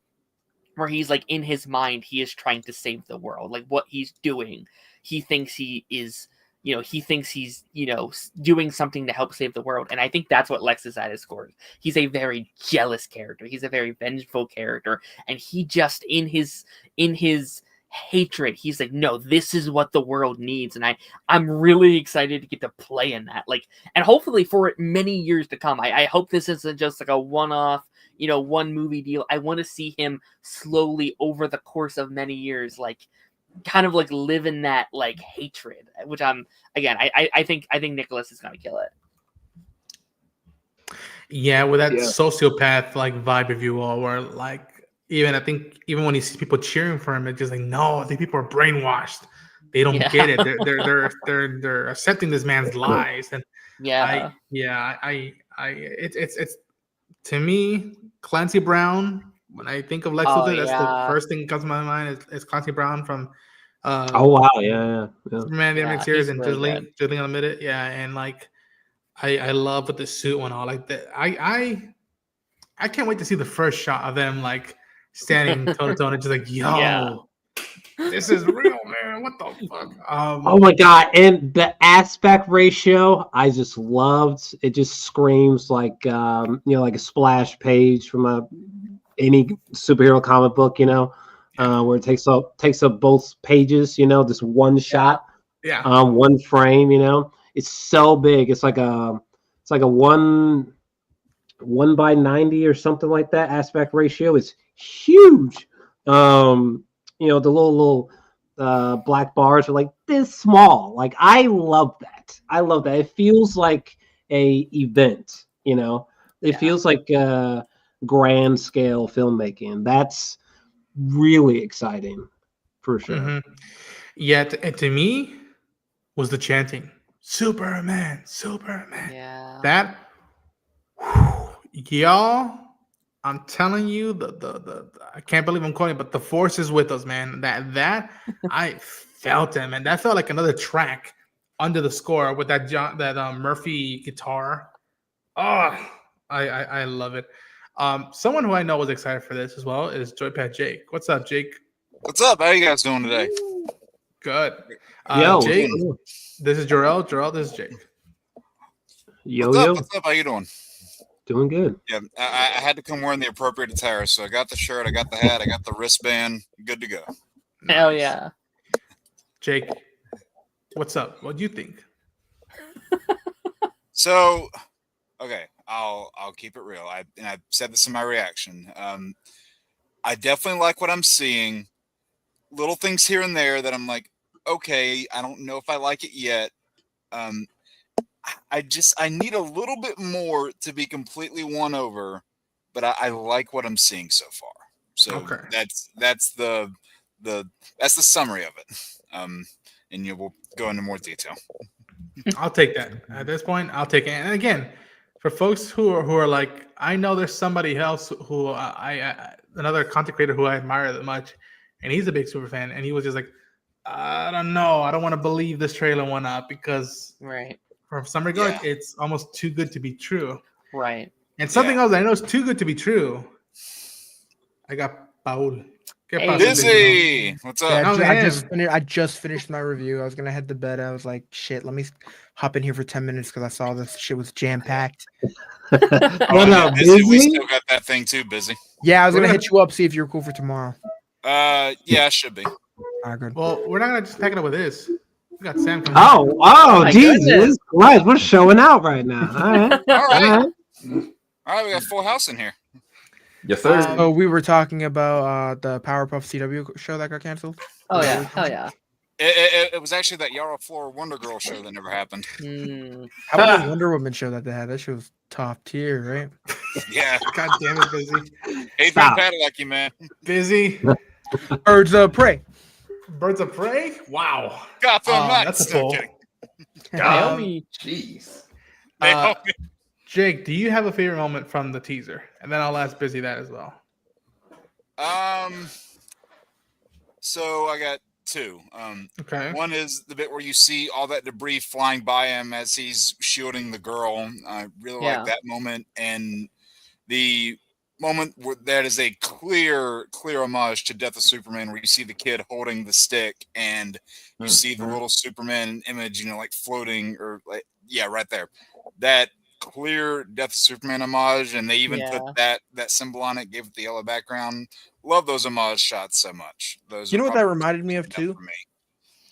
where he's like in his mind, he is trying to save the world. Like what he's doing, he thinks he is, he's, doing something to help save the world. And I think that's what Lex is at his core. He's a very jealous character. He's a very vengeful character. And he just, in his hatred, he's like, no, this is what the world needs. And I'm really excited to get to play in that. Like, and hopefully for many years to come. I hope this isn't just like a one-off, one movie deal. I want to see him slowly over the course of many years, like, kind of like live in that like hatred, which I think Nicholas is gonna kill it. Yeah, with that sociopath like vibe of you all, where like even when you see people cheering for him, it's just like, no, these people are brainwashed. They don't get it. They're accepting this man's lies. And it's to me, Clancy Brown. When I think of Lex Luthor, that's the first thing that comes to my mind is Clancy Brown from Superman the Animated Series and Jizzling Unlimited. Yeah, and like I love with the suit and all like that. I can't wait to see the first shot of them like standing toe to toe and just like, yo, this is real, man. What the fuck? Oh my god! And the aspect ratio, I just loved. It just screams like like a splash page from any superhero comic book, where it takes up both pages, this one shot Yeah. one frame. It's so big. It's like a 1:90 or something like that aspect ratio. It's huge. The little black bars are like this small. Like I love that. It feels like a event. It feels like grand scale filmmaking. That's really exciting for sure. Mm-hmm. Yeah, to me was the chanting, Superman, Superman. Yeah. That, y'all, I'm telling you, the I can't believe I'm calling it, but the force is with us, man. That I felt it, man. That felt like another track under the score with that Murphy guitar. Oh, I love it. Someone who I know was excited for this as well is Joypad Jake. What's up, Jake? What's up? How you guys doing today? Good. Yo, Jake, this is Jarrell. Jarrell, this is Jake. Yo, What's up? How you doing? doing good. Yeah, I had to come wearing the appropriate attire, so I got the shirt, I got the hat, I got the wristband. Good to go. Hell yeah. Jake, what's up? What do you think? So, okay, I'll keep it real. I said this in my reaction. I definitely like what I'm seeing. Little things here and there that I'm like, okay, I don't know if I like it yet. I need a little bit more to be completely won over, but I like what I'm seeing so far. So Okay. that's the summary of it. And we'll go into more detail. I'll take that. At this point, I'll take it. And again, for folks who are like, I know there's somebody else who I another content creator who I admire that much, and he's a big super fan, and he was just like, I don't know, I don't want to believe this trailer went up because Right. for some regards, it's almost too good to be true. Right. And something else I know is too good to be true. I got Paul. Hey. Busy. What's up? Yeah, No, I just finished my review. I was gonna head to bed. I was like, shit, let me hop in here for 10 minutes because I saw this shit was jam packed. What Yeah, up, busy. We busy? still got that thing too, busy. Yeah, I was gonna hit you up, see if you're cool for tomorrow. Yeah, I should be. All right, good. Well, we're not gonna just pack it up with this. We got Sam coming. Oh, my Jesus goodness. Christ, we're showing out right now. All right. All right. All right. All right, we got full house in here. Yes, sir. So we were talking about the Powerpuff CW show that got canceled. Oh yeah. Hell yeah. It was actually that Yara Flora Wonder Girl show that never happened. How about the Wonder Woman show that they had? That shit was top tier, right? Yeah. God damn it, busy. Adrian Stop. Padalecki, man. Busy. Birds of Prey. Birds of Prey? Wow. Gotham That's Knights. a No, pull. kidding. Naomi. Jeez. Naomi. Jake, do you have a favorite moment from the teaser? And then I'll ask Busy that as well. So I got two. Okay. One is the bit where you see all that debris flying by him as he's shielding the girl. I really like that moment, and the moment where that is a clear homage to Death of Superman, where you see the kid holding the stick and you see the little Superman image, like floating or like, yeah, right there. That clear Death of Superman homage, and they even put that symbol on it, gave it the yellow background. Love those homage shots so much. Those, You know what that reminded me of enough too? for me.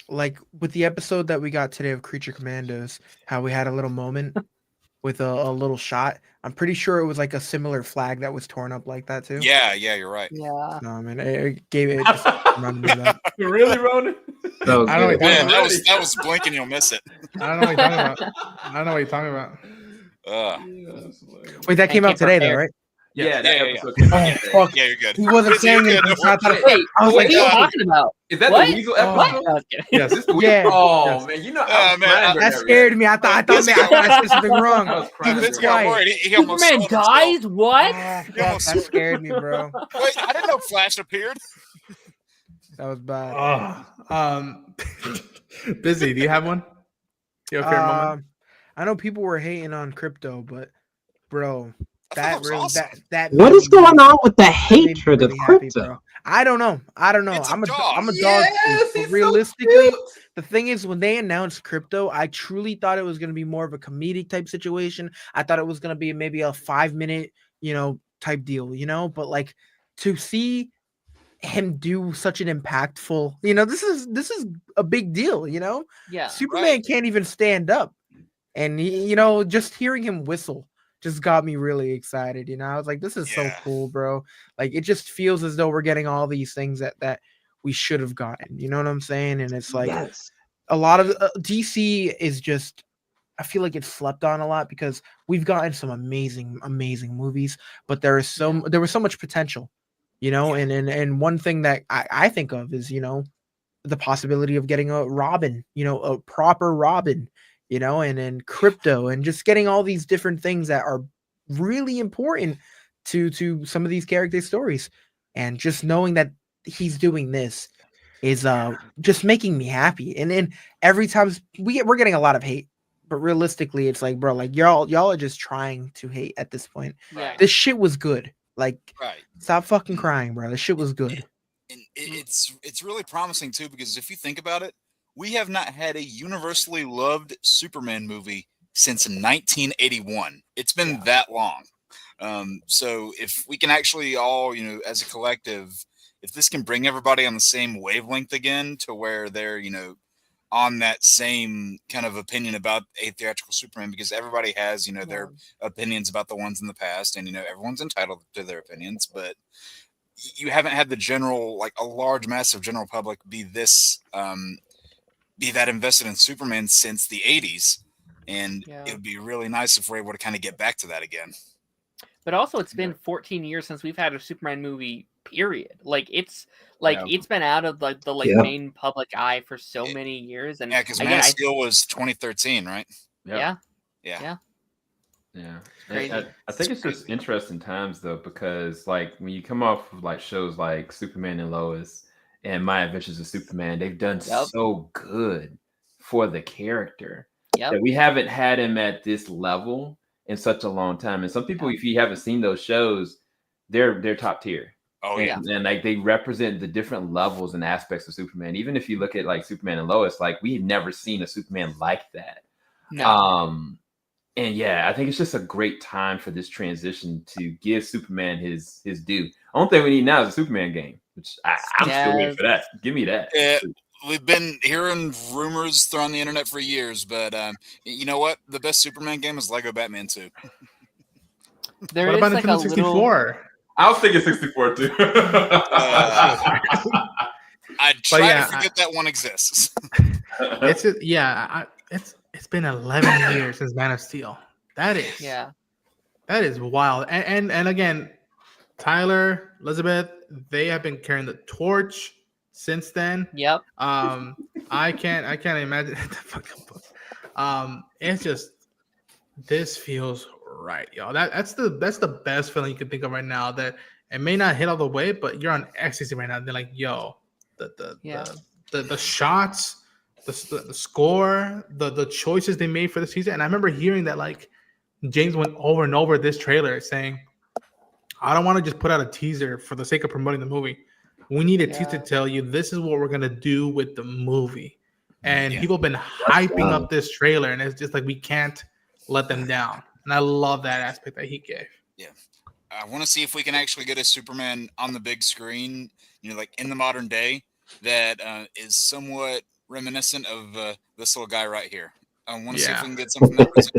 Like with the episode that we got today of Creature Commandos, how we had a little moment with a little shot. I'm pretty sure it was like a similar flag that was torn up like that too. Yeah, you're right. Yeah. No, I mean, it gave it just reminded me of that. Really, Ronan? That was I don't know good. what you're Man, talking about. that was blink and you'll miss it. I don't know what you're talking about. I don't know what you're talking about. Wait, that came out today though, right? Yeah, that Yeah. episode came out Oh, today. fuck. Yeah, you're good. He wasn't Busy, you're saying good. anything. So I thought it- Wait, I was what like, are you oh, talking about? Is that What? the Weasel Oh. episode? No, I was kidding. Yes. Is this the Yeah. Oh Yes. man, you know, Oh, I was man, crying during that that scared me. I thought I said something wrong. I was He crying was during Busy got quiet. worried. He almost Superman sold himself. dies? What? Oh, fuck, that scared me, bro. Wait, I didn't know Flash appeared. That was bad. Busy. Do you have one? Do you have a favorite moment? I know people were hating on Krypto, but bro, I thought that was really awesome. that What made is me- going on with the that made me hatred of really happy, Krypto? bro. I don't know. It's a I'm a dog. I'm a dog. Yes, too, he's but so realistically, cute. the thing is, when they announced Krypto, I truly thought it was going to be more of a comedic type situation. I thought it was going to be maybe a 5-minute, type deal, but like to see him do such an impactful, this is a big deal, Yeah. Superman Right. can't even stand up, and just hearing him whistle just got me really excited. I was like, this is so Yeah. cool, bro. Like, it just feels as though we're getting all these things that we should have gotten, you know what I'm saying? And it's like, Yes. a lot of DC is just, I feel like it's slept on a lot because we've gotten some amazing movies, but there was so much potential, and one thing that I think of is, the possibility of getting a Robin, a proper Robin, and Krypto, and just getting all these different things that are really important to some of these character stories. And just knowing that he's doing this is just making me happy. And then every time we're getting a lot of hate, but realistically it's like, bro, like y'all are just trying to hate at this point. Yeah. This shit was good. Like, Right. stop fucking crying, bro. This shit was good. And it's really promising too, because if you think about it, we have not had a universally loved Superman movie since 1981. It's been that long. So if we can actually all, as a collective, if this can bring everybody on the same wavelength again, to where they're, on that same kind of opinion about a theatrical Superman, because everybody has, their opinions about the ones in the past, and, everyone's entitled to their opinions, but you haven't had the general, like a large, massive general public be that invested in Superman since the 80s. And it would be really nice if we're able to kind of get back to that again. But also, it's been 14 years since we've had a Superman movie, period. Like, it's been out of the main public eye for so many years. And because Man of Steel was 2013, right? Yeah. I think it's just interesting times though, because like when you come off of like shows like Superman and Lois and My Adventures of Superman, they've done so good for the character that we haven't had him at this level in such a long time. And some people, if you haven't seen those shows, they're top tier. Oh yeah, and like they represent the different levels and aspects of Superman. Even if you look at like Superman and Lois, like we had never seen a Superman like that. No. And yeah, I think it's just a great time for this transition to give Superman his due. Only thing we need now is a Superman game, which I'm still waiting for that. Give me that. We've been hearing rumors thrown on the internet for years, but you know what? The best Superman game is Lego Batman 2. What about Nintendo 64? I was thinking 64 too. I try to forget that one exists. It's been 11 years since Man of Steel. That is wild. And again, Tyler, Elizabeth, they have been carrying the torch since then. Yep. I can't imagine the fucking book. It's just, this feels right, y'all. That's the best feeling you can think of right now. That it may not hit all the way, but you're on ecstasy right now. They're like, yo, the shots, the score, the choices they made for the season. And I remember hearing that like James went over and over this trailer saying, I don't want to just put out a teaser for the sake of promoting the movie. We need a teaser to tell you this is what we're gonna do with the movie. And people have been hyping up this trailer, and it's just like we can't let them down. And I love that aspect that he gave. Yeah. I want to see if we can actually get a Superman on the big screen, like in the modern day, that is somewhat reminiscent of this little guy right here. I want to see if we can get something that's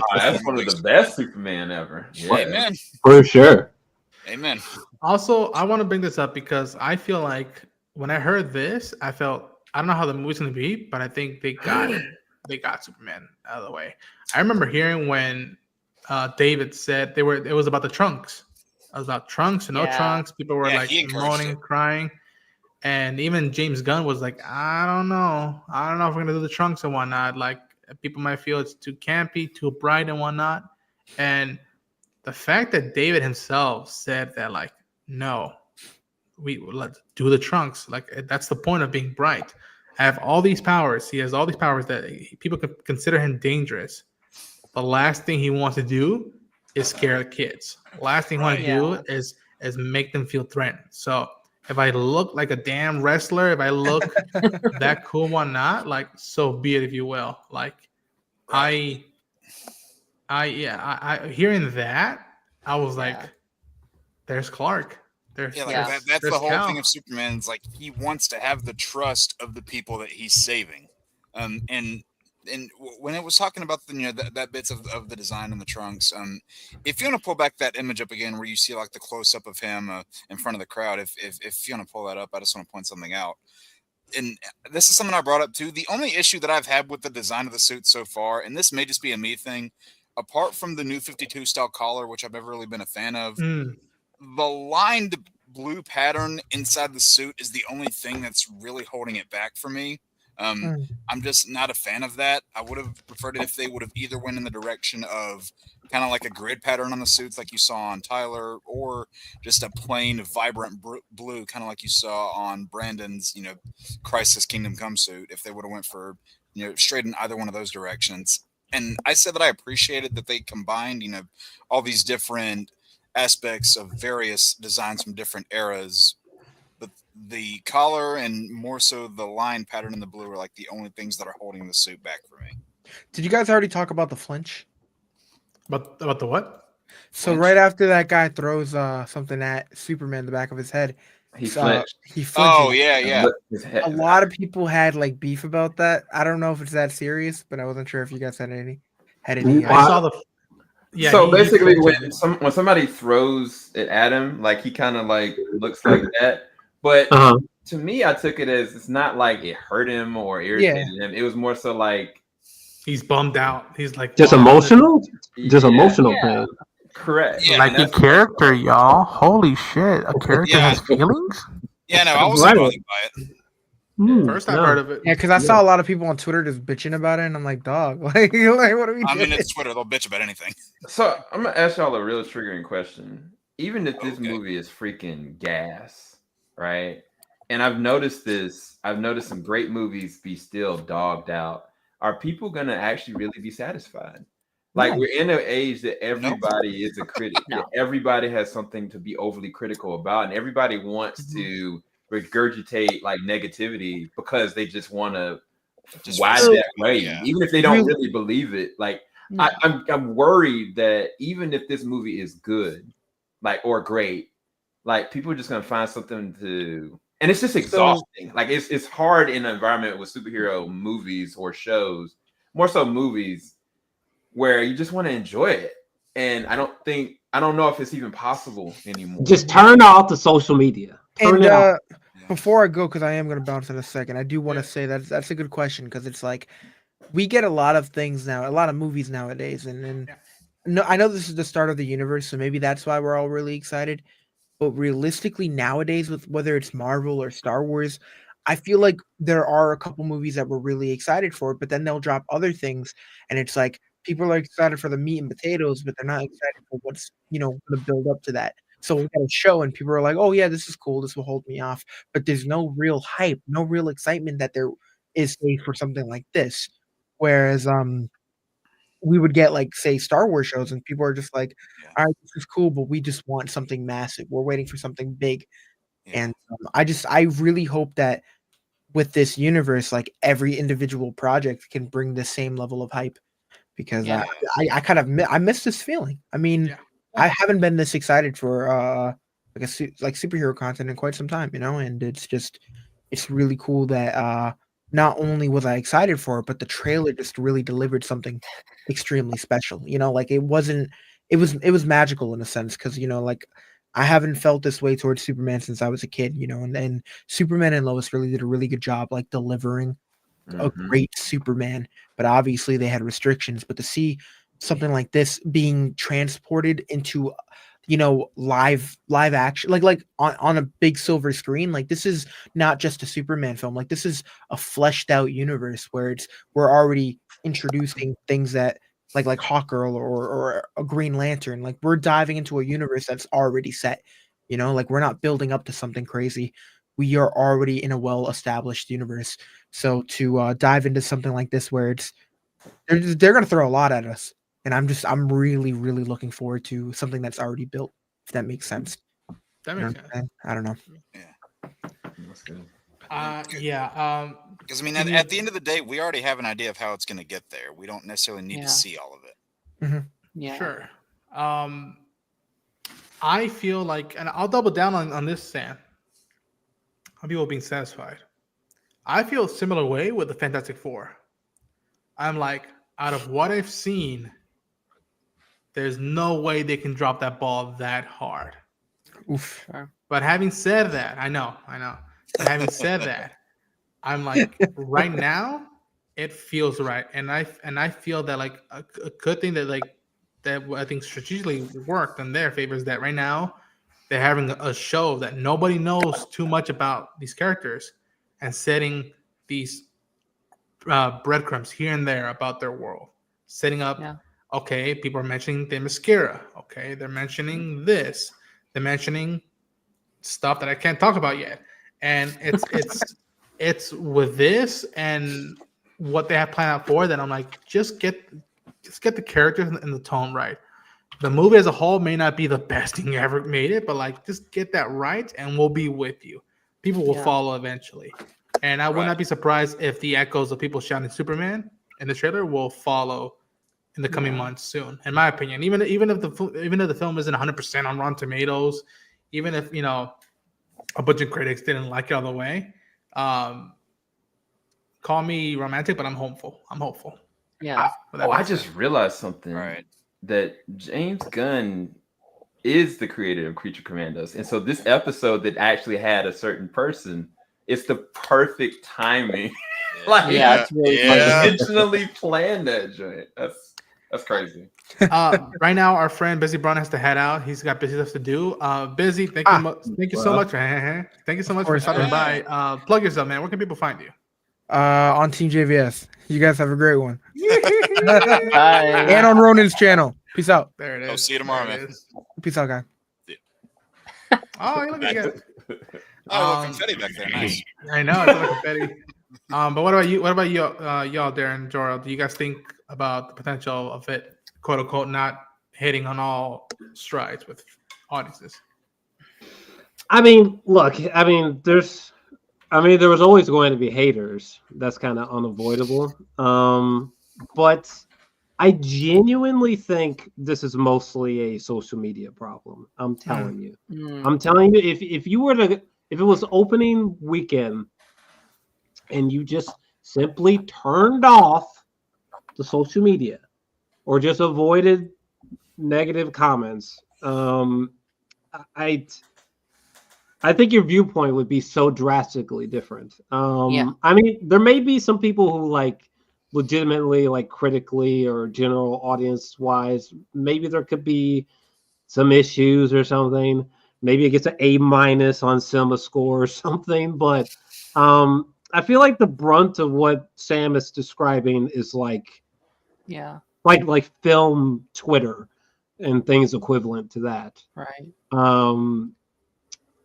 one of the best Superman ever. Yeah. Amen. For sure. Amen. Also, I want to bring this up because I feel like when I heard this, I don't know how the movie's going to be, but I think they got Superman out of the way. I remember hearing when David said it was about the trunks. It was about trunks or no trunks. People were like moaning, crying. And even James Gunn was like, I don't know if we're going to do the trunks and whatnot. Like, people might feel it's too campy, too bright and whatnot. And the fact that David himself said that, like, no, let's do the trunks. Like, that's the point of being bright. I have all these powers. He has all these powers that people could consider him dangerous. The last thing he wants to do is scare the kids. Last thing he wants to do is make them feel threatened. So if I look like a damn wrestler, if I look that cool and whatnot, like, so be it, if you will. Like, I hearing that, I was like, there's Clark. There's, Yeah, like Yeah. that's the there's whole Cal. thing of Superman. Is like he wants to have the trust of the people that he's saving. When it was talking about the that bits of the design in the trunks, if you want to pull back that image up again where you see like the close up of him in front of the crowd, if you want to pull that up, I just want to point something out. And this is something I brought up too. The only issue that I've had with the design of the suit so far, and this may just be a me thing, apart from the new 52 style collar, which I've never really been a fan of, the lined blue pattern inside the suit is the only thing that's really holding it back for me. I'm just not a fan of that. I would have preferred it if they would have either went in the direction of kind of like a grid pattern on the suits like you saw on Tyler, or just a plain vibrant blue, kind of like you saw on Brandon's, Crisis Kingdom Come suit, if they would have went for, straight in either one of those directions. And I said that I appreciated that they combined, all these different aspects of various designs from different eras, but the collar and more so the line pattern in the blue are like the only things that are holding the suit back for me. Did you guys already talk about the flinch? About the what? So Flinch? right after that guy throws something at Superman in the back of his head, He flinched. he flinches. Oh yeah. A lot of people had like beef about that. I don't know if it's that serious, but I wasn't sure if you guys had any. I saw the. Yeah. So he basically, flinched. when somebody throws it at him, like he kind of like looks like that. But to me, I took it as it's not like it hurt him or irritated him. It was more so like he's bummed out. He's like Just emotional, emotional pain. Correct. Yeah, Like a character, y'all. Holy shit. A character has feelings? Yeah, no, I wasn't bothered by it. First I've heard of it. Yeah, because I saw a lot of people on Twitter just bitching about it, and I'm like, dog, like what are we doing? I mean, it's Twitter; they'll bitch about anything. So I'm gonna ask y'all a real triggering question. Even if this movie is freaking gas, right? And I've noticed some great movies be still dogged out. Are people gonna actually really be satisfied? Like we're in an age that everybody is a critic. No. Everybody has something to be overly critical about, and everybody wants to regurgitate like negativity because they just want to ride that wave, even if they don't really believe it. Like I'm worried that even if this movie is good, like or great, like people are just gonna find something to, and it's just exhausting. Like it's hard in an environment with superhero movies or shows, more so movies, where you just want to enjoy it. And I don't know if it's even possible anymore. Just turn off the social media. Turn it off. Before I go, because I am going to bounce in a second, I do want to say that that's a good question, because it's like we get a lot of things now, a lot of movies nowadays, and no, I know this is the start of the universe, so maybe that's why we're all really excited. But realistically, nowadays, with whether it's Marvel or Star Wars, I feel like there are a couple movies that we're really excited for, but then they'll drop other things, and it's like people are excited for the meat and potatoes, but they're not excited for what's going to build up to that. So we got a show, and people are like, "Oh yeah, this is cool. This will hold me off." But there's no real hype, no real excitement that there is, say, for something like this. Whereas we would get like, say, Star Wars shows, and people are just like, "All right, this is cool, but we just want something massive. We're waiting for something big." And I really hope that with this universe, like every individual project can bring the same level of hype, because I kind of I miss this feeling. I mean, I haven't been this excited for like superhero content in quite some time, and it's really cool that not only was I excited for it, but the trailer just really delivered something extremely special. Like it was magical in a sense, because like I haven't felt this way towards Superman since I was a kid, and Superman and Lois really did a really good job like delivering a great Superman, but obviously they had restrictions. But to see something like this being transported into live action, like on a big silver screen, like this is not just a Superman film, like this is a fleshed out universe where we're already introducing things that like Hawkgirl or a Green Lantern, like we're diving into a universe that's already set, like we're not building up to something crazy. We are already in a well-established universe. So to dive into something like this where they're going to throw a lot at us, and I'm really, really looking forward to something that's already built, if that makes sense. That makes sense. I don't know. Yeah. That's good. Because I mean, at the end of the day, we already have an idea of how it's going to get there. We don't necessarily need to see all of it. Yeah. Sure. I feel like, and I'll double down on this, Sam. On people being satisfied. I feel a similar way with the Fantastic Four. I'm like, out of what I've seen, there's no way they can drop that ball that hard. Oof. But having said that, I know. But having said that, I'm like, right now, it feels right, and I feel that like a good thing that I think strategically worked in their favor is that right now they're having a show that nobody knows too much about these characters and setting these breadcrumbs here and there about their world, setting up. Yeah. Okay, people are mentioning the mascara. Okay, they're mentioning this. They're mentioning stuff that I can't talk about yet, and it's with this and what they have planned out for that. I'm like, just get the characters and the tone right. The movie as a whole may not be the best thing ever made it, but like just get that right, and we'll be with you. People will follow eventually, and I would not be surprised if the echoes of people shouting Superman in the trailer will follow in the coming months soon. In my opinion, even if the film isn't 100% on Rotten Tomatoes, even if a bunch of critics didn't like it all the way, call me romantic, but I'm hopeful. Yeah. I just realized something. Right. That James Gunn is the creator of Creature Commandos. And so this episode that actually had a certain person, it's the perfect timing. It's really intentionally planned that joint. That's crazy. Right now, our friend Busy Brown has to head out. He's got busy stuff to do. Busy, thank you so much. Thank you so much for stopping by. Plug yourself, man. Where can people find you? On Team JVS. You guys have a great one. Bye. And on Ronan's channel. Peace out. There it is. I'll see you tomorrow, man. Peace out, guys. Oh, you look good. Oh, confetti back there. Nice. I know, it's like confetti. But what about you? What about you, y'all, Darren, Jorel? Do you guys think about the potential of it, quote unquote, not hitting on all strides with audiences? I mean, look. There was always going to be haters. That's kind of unavoidable. But I genuinely think this is mostly a social media problem. I'm telling you. I'm telling you, if it was opening weekend and you just simply turned off the social media or just avoided negative comments, I think your viewpoint would be so drastically different. I mean, there may be some people who like legitimately, like critically or general audience wise, maybe there could be some issues or something. Maybe it gets an A- on Cinema Score or something. But I feel like the brunt of what Sam is describing is like film Twitter and things equivalent to that. Right.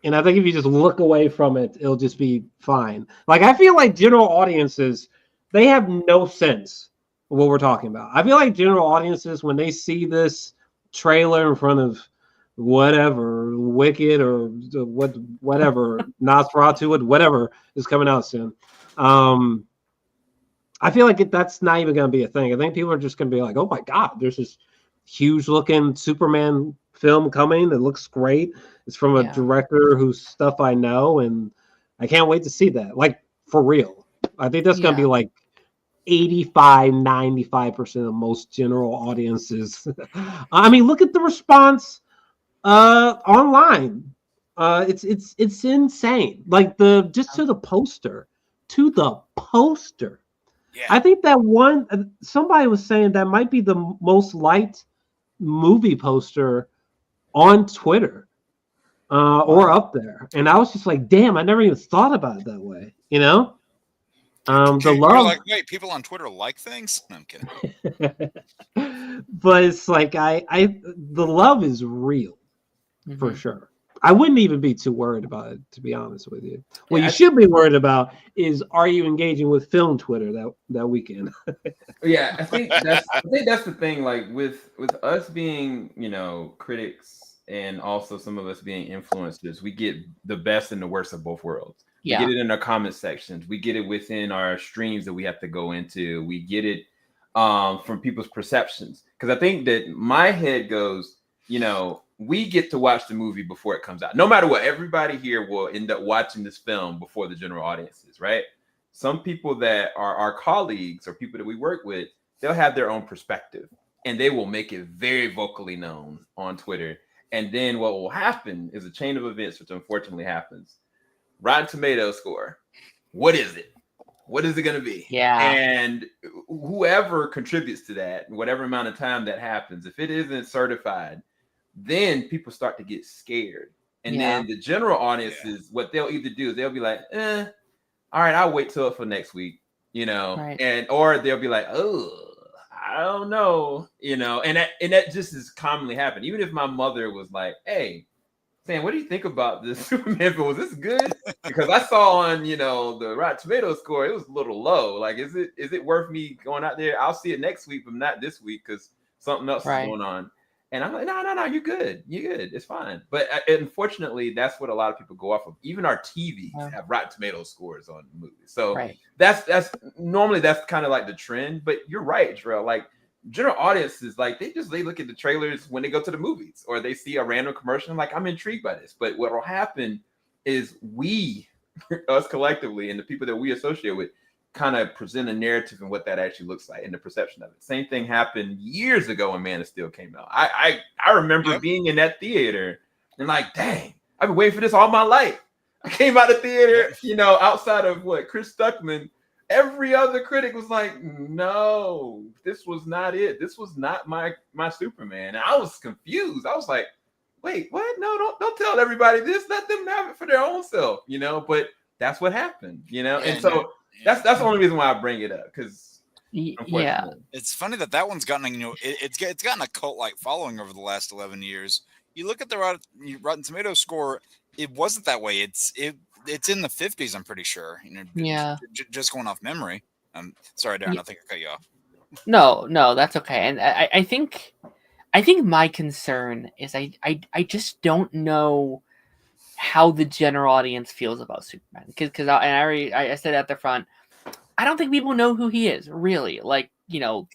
And I think if you just look away from it, it'll just be fine. Like, I feel like general audiences, they have no sense of what we're talking about. I feel like general audiences, when they see this trailer in front of whatever, Wicked or whatever, Nosferatu, whatever is coming out soon, I feel like that's not even going to be a thing. I think people are just going to be like, oh my God, there's this huge looking Superman film coming. It looks great. It's from a director whose stuff I know, and I can't wait to see that. Like, for real. I think that's going to be like 85-95% of most general audiences. I mean, look at the response online. It's insane. Like to the poster. Yeah. I think that one, somebody was saying that might be the most liked movie poster on Twitter. Or up there, and I was just like, "Damn! I never even thought about it that way." You know, the love. You're like, wait, people on Twitter like things? No, I'm kidding. But it's like the love is real for sure. I wouldn't even be too worried about it, to be honest with you. What you should be worried about is, are you engaging with film Twitter that weekend? Yeah, I think that's the thing. Like with us being, critics. And also some of us being influencers, we get the best and the worst of both worlds. We get it in our comment sections. We get it within our streams that we have to go into. We get it from people's perceptions. Because I think that my head goes, we get to watch the movie before it comes out. No matter what, everybody here will end up watching this film before the general audiences, right? Some people that are our colleagues or people that we work with, they'll have their own perspective and they will make it very vocally known on Twitter. And then what will happen is a chain of events, which unfortunately happens. Rotten Tomatoes score. What is it? What is it going to be? Yeah. And whoever contributes to that, whatever amount of time that happens, if it isn't certified, then people start to get scared. And then the general audiences, what they'll either do is they'll be like, all right, I'll wait till it for next week, Right. and or they'll be like, oh, I don't know, and that just is commonly happened. Even if my mother was like, hey, Sam, what do you think about this Superman film? Was this good? Because I saw on, the Rotten Tomatoes score, it was a little low. Like, is it worth me going out there? I'll see it next week, but not this week because something else is going on. And I'm like, no, you're good. You're good. It's fine. But unfortunately, that's what a lot of people go off of. Even our TVs have Rotten Tomatoes scores on movies. So that's normally that's kind of like the trend. But you're right, Jarrell. Like general audiences, like they look at the trailers when they go to the movies or they see a random commercial. Like, I'm intrigued by this. But what will happen is we, us collectively, and the people that we associate with, kind of present a narrative and what that actually looks like and the perception of it. Same thing happened years ago when Man of Steel came out. I remember being in that theater and like, dang, I've been waiting for this all my life. I came out of theater, outside of Chris Stuckman, every other critic was like, no, this was not it. This was not my Superman. And I was confused. I was like, wait, what? No, don't tell everybody this. Let them have it for their own self, but that's what happened, and so that's the only reason why I bring it up, because it's funny that one's gotten it's gotten a cult like following over the last 11 years. You look at the Rotten Tomatoes score, it wasn't that way. It's in the 50s, I'm pretty sure. Just going off memory. Sorry, Darren, I think I cut you off. No, that's okay. And I think my concern is I just don't know how the general audience feels about Superman, because I said at the front, I don't think people know who he is really. Like, the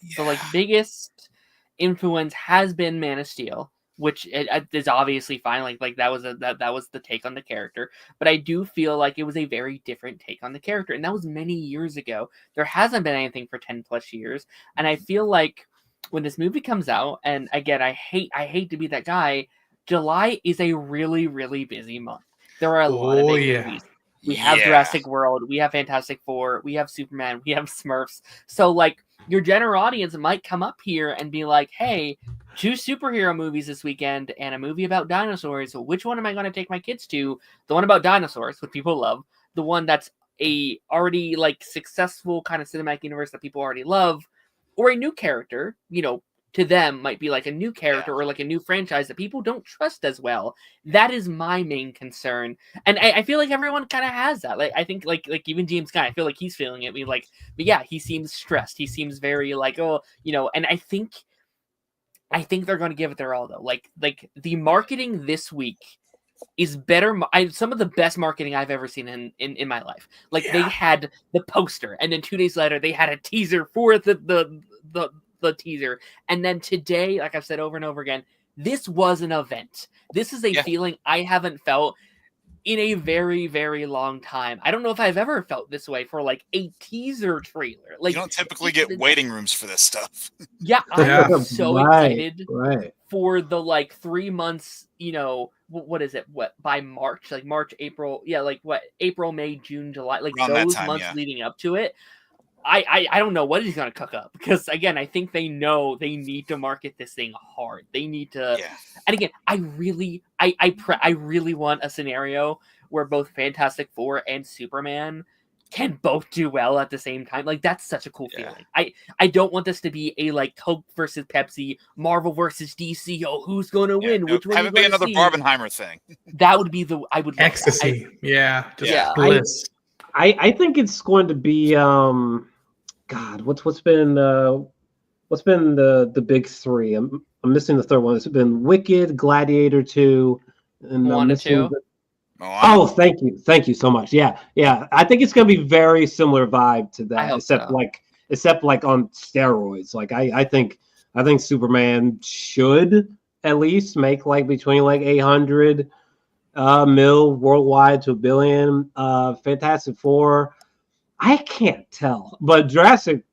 biggest influence has been Man of Steel, which is obviously fine. Like that was the take on the character, but I do feel like it was a very different take on the character, and that was many years ago. There hasn't been anything for 10 plus years, and I feel like when this movie comes out, and again, I hate to be that guy, July is a really, really busy month. There are a lot of big movies. We have Jurassic World, we have Fantastic Four, we have Superman, we have Smurfs. So like your general audience might come up here and be like, hey, 2 superhero movies this weekend and a movie about dinosaurs. Which one am I going to take my kids to? The one about dinosaurs, which people love. The one that's a already successful kind of cinematic universe that people already love, or a new character, to them might be like a new character or like a new franchise that people don't trust as well. That is my main concern. And I feel like everyone kind of has that. Like, I think like even James Gunn, I feel like he's feeling it. But yeah, he seems stressed. He seems very and I think they're going to give it their all though. Like the marketing this week is better. Some of the best marketing I've ever seen in my life. They had the poster, and then 2 days later they had a teaser for the teaser, and then today, like I've said over and over again, this was an event. This is a feeling I haven't felt in a very, very long time. I don't know if I've ever felt this way for a teaser trailer. You don't typically get waiting rooms for this stuff. I'm so excited for the 3 months. What is it? What, by March? March, April? Yeah, April, May, June, July. Those months leading up to it. I don't know what he's going to cook up, because again, I think they know they need to market this thing hard. They need to, and again, I really want a scenario where both Fantastic Four and Superman can both do well at the same time. That's such a cool feeling. I don't want this to be a Coke versus Pepsi, Marvel versus DC. Oh, who's going to win? Which one? Have it be another Barbenheimer thing. That would be I would ecstasy. Bliss. I think it's going to be God, what's been the big 3? I'm missing the third one. It's been Wicked, Gladiator 2, and Moana 2. Oh, thank you so much. Yeah. I think it's gonna be very similar vibe to that, except on steroids. I think Superman should at least make like between like 800 mil worldwide to $1 billion. Fantastic Four, I can't tell, but Jurassic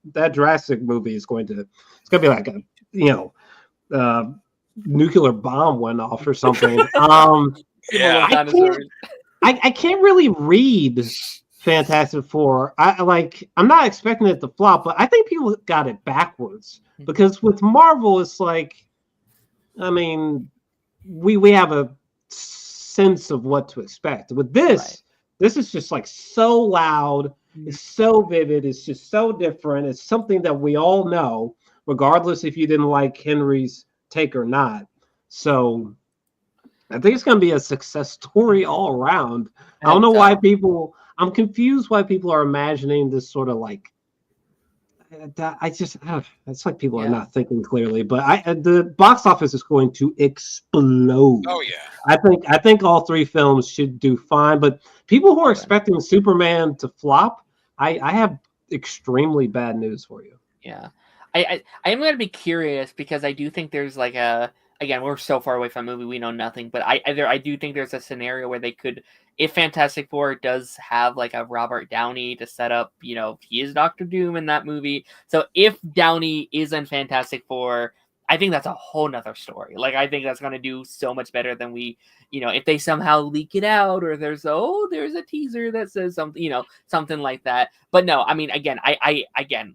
movie is going to be like a nuclear bomb went off or something. Yeah. I can't really read Fantastic Four. I'm not expecting it to flop, but I think people got it backwards because with Marvel, it's like, I mean, we have a sense of what to expect. With this, this is just like so loud, it's so vivid, it's just so different. It's something that we all know, regardless if you didn't like Henry's take or not. So I think it's going to be a success story all around. I don't know why I'm confused why people are imagining this sort of like, it's like people are not thinking clearly, but the box office is going to explode. Oh yeah. I think all three films should do fine, but people who are expecting Superman to flop, I have extremely bad news for you. Yeah. I am going to be curious because I do think there's like again, we're so far away from the movie, we know nothing, but I do think there's a scenario where they could, if Fantastic Four does have like a Robert Downey to set up, he is Dr. Doom in that movie. So if Downey is in Fantastic Four, I think that's a whole nother story. Like, I think that's going to do so much better than if they somehow leak it out or there's a teaser that says something, something like that. But no, I mean, again, I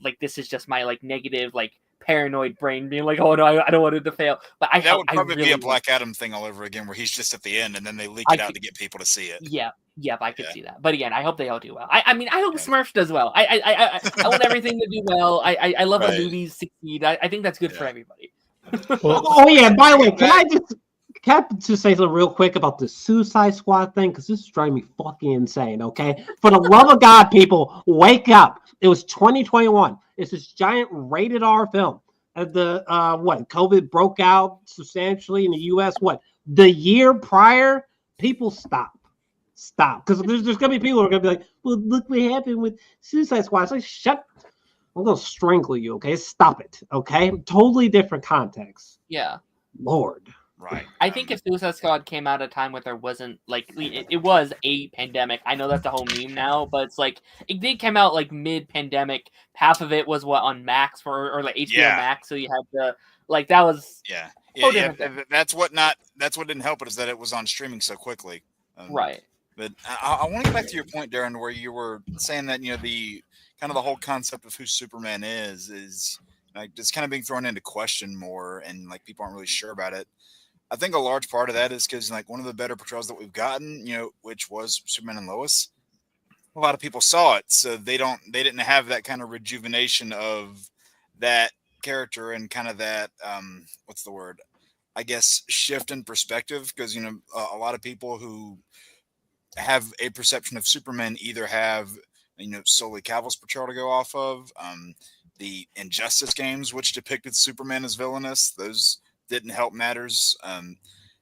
like, this is just my like negative, like paranoid brain being like, oh no, I don't want it to fail. But that would probably be a Black Adam thing all over again, where he's just at the end and then they leak it out to get people to see it. Yeah, I could see that. But again, I hope they all do well. I mean, I hope Smurfs does well. I want everything to do well. I love when movies succeed. I think that's good for everybody. Oh yeah, by the way, can I just say something real quick about the Suicide Squad thing? Because this is driving me fucking insane, okay? For the love of God, people, wake up. It was 2021. It's this giant rated R film. COVID broke out substantially in the US. The year prior, people stop. Because there's going to be people who are going to be like, well, look what happened with Suicide Squad. It's like, shut. I'm going to strangle you, okay? Stop it, okay? Totally different context. Yeah. Lord. Right. I think if Suicide Squad came out at a time where there wasn't, like, it was a pandemic. I know that's a whole meme now, but it's like, it did come out, like, mid-pandemic. Half of it was, on Max or like, HBO Max, so you had to, like, that was... Yeah. That's what didn't help it, is that it was on streaming so quickly. Right. But I want to get back to your point, Darren, where you were saying that, the kind of the whole concept of who Superman is like just kind of being thrown into question more, and like people aren't really sure about it. I think a large part of that is because like one of the better portrayals that we've gotten, which was Superman and Lois, a lot of people saw it, so they didn't have that kind of rejuvenation of that character and kind of that what's the word? I guess shift in perspective, because a lot of people who have a perception of Superman either have solely Cavill's portrayal to go off of. The Injustice games, which depicted Superman as villainous, those didn't help matters. And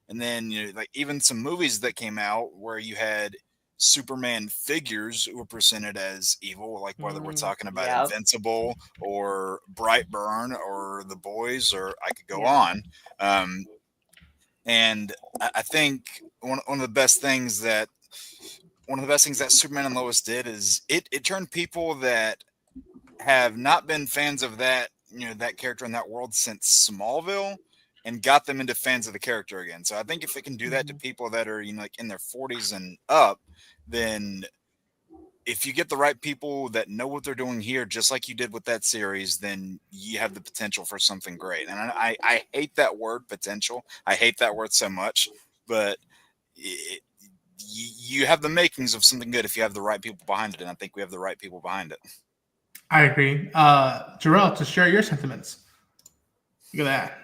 then like even some movies that came out where you had Superman figures who were presented as evil, like whether we're talking about Invincible or Brightburn or The Boys, or I could go on. And I think one of the best things that Superman and Lois did is it turned people that have not been fans of that, that character in that world since Smallville, and got them into fans of the character again. So I think if it can do that to people that are, like in their 40s and up, then if you get the right people that know what they're doing here, just like you did with that series, then you have the potential for something great. And I hate that word potential. I hate that word so much, but you have the makings of something good if you have the right people behind it. And I think we have the right people behind it. I agree. Jarrell, to share your sentiments. Look at that.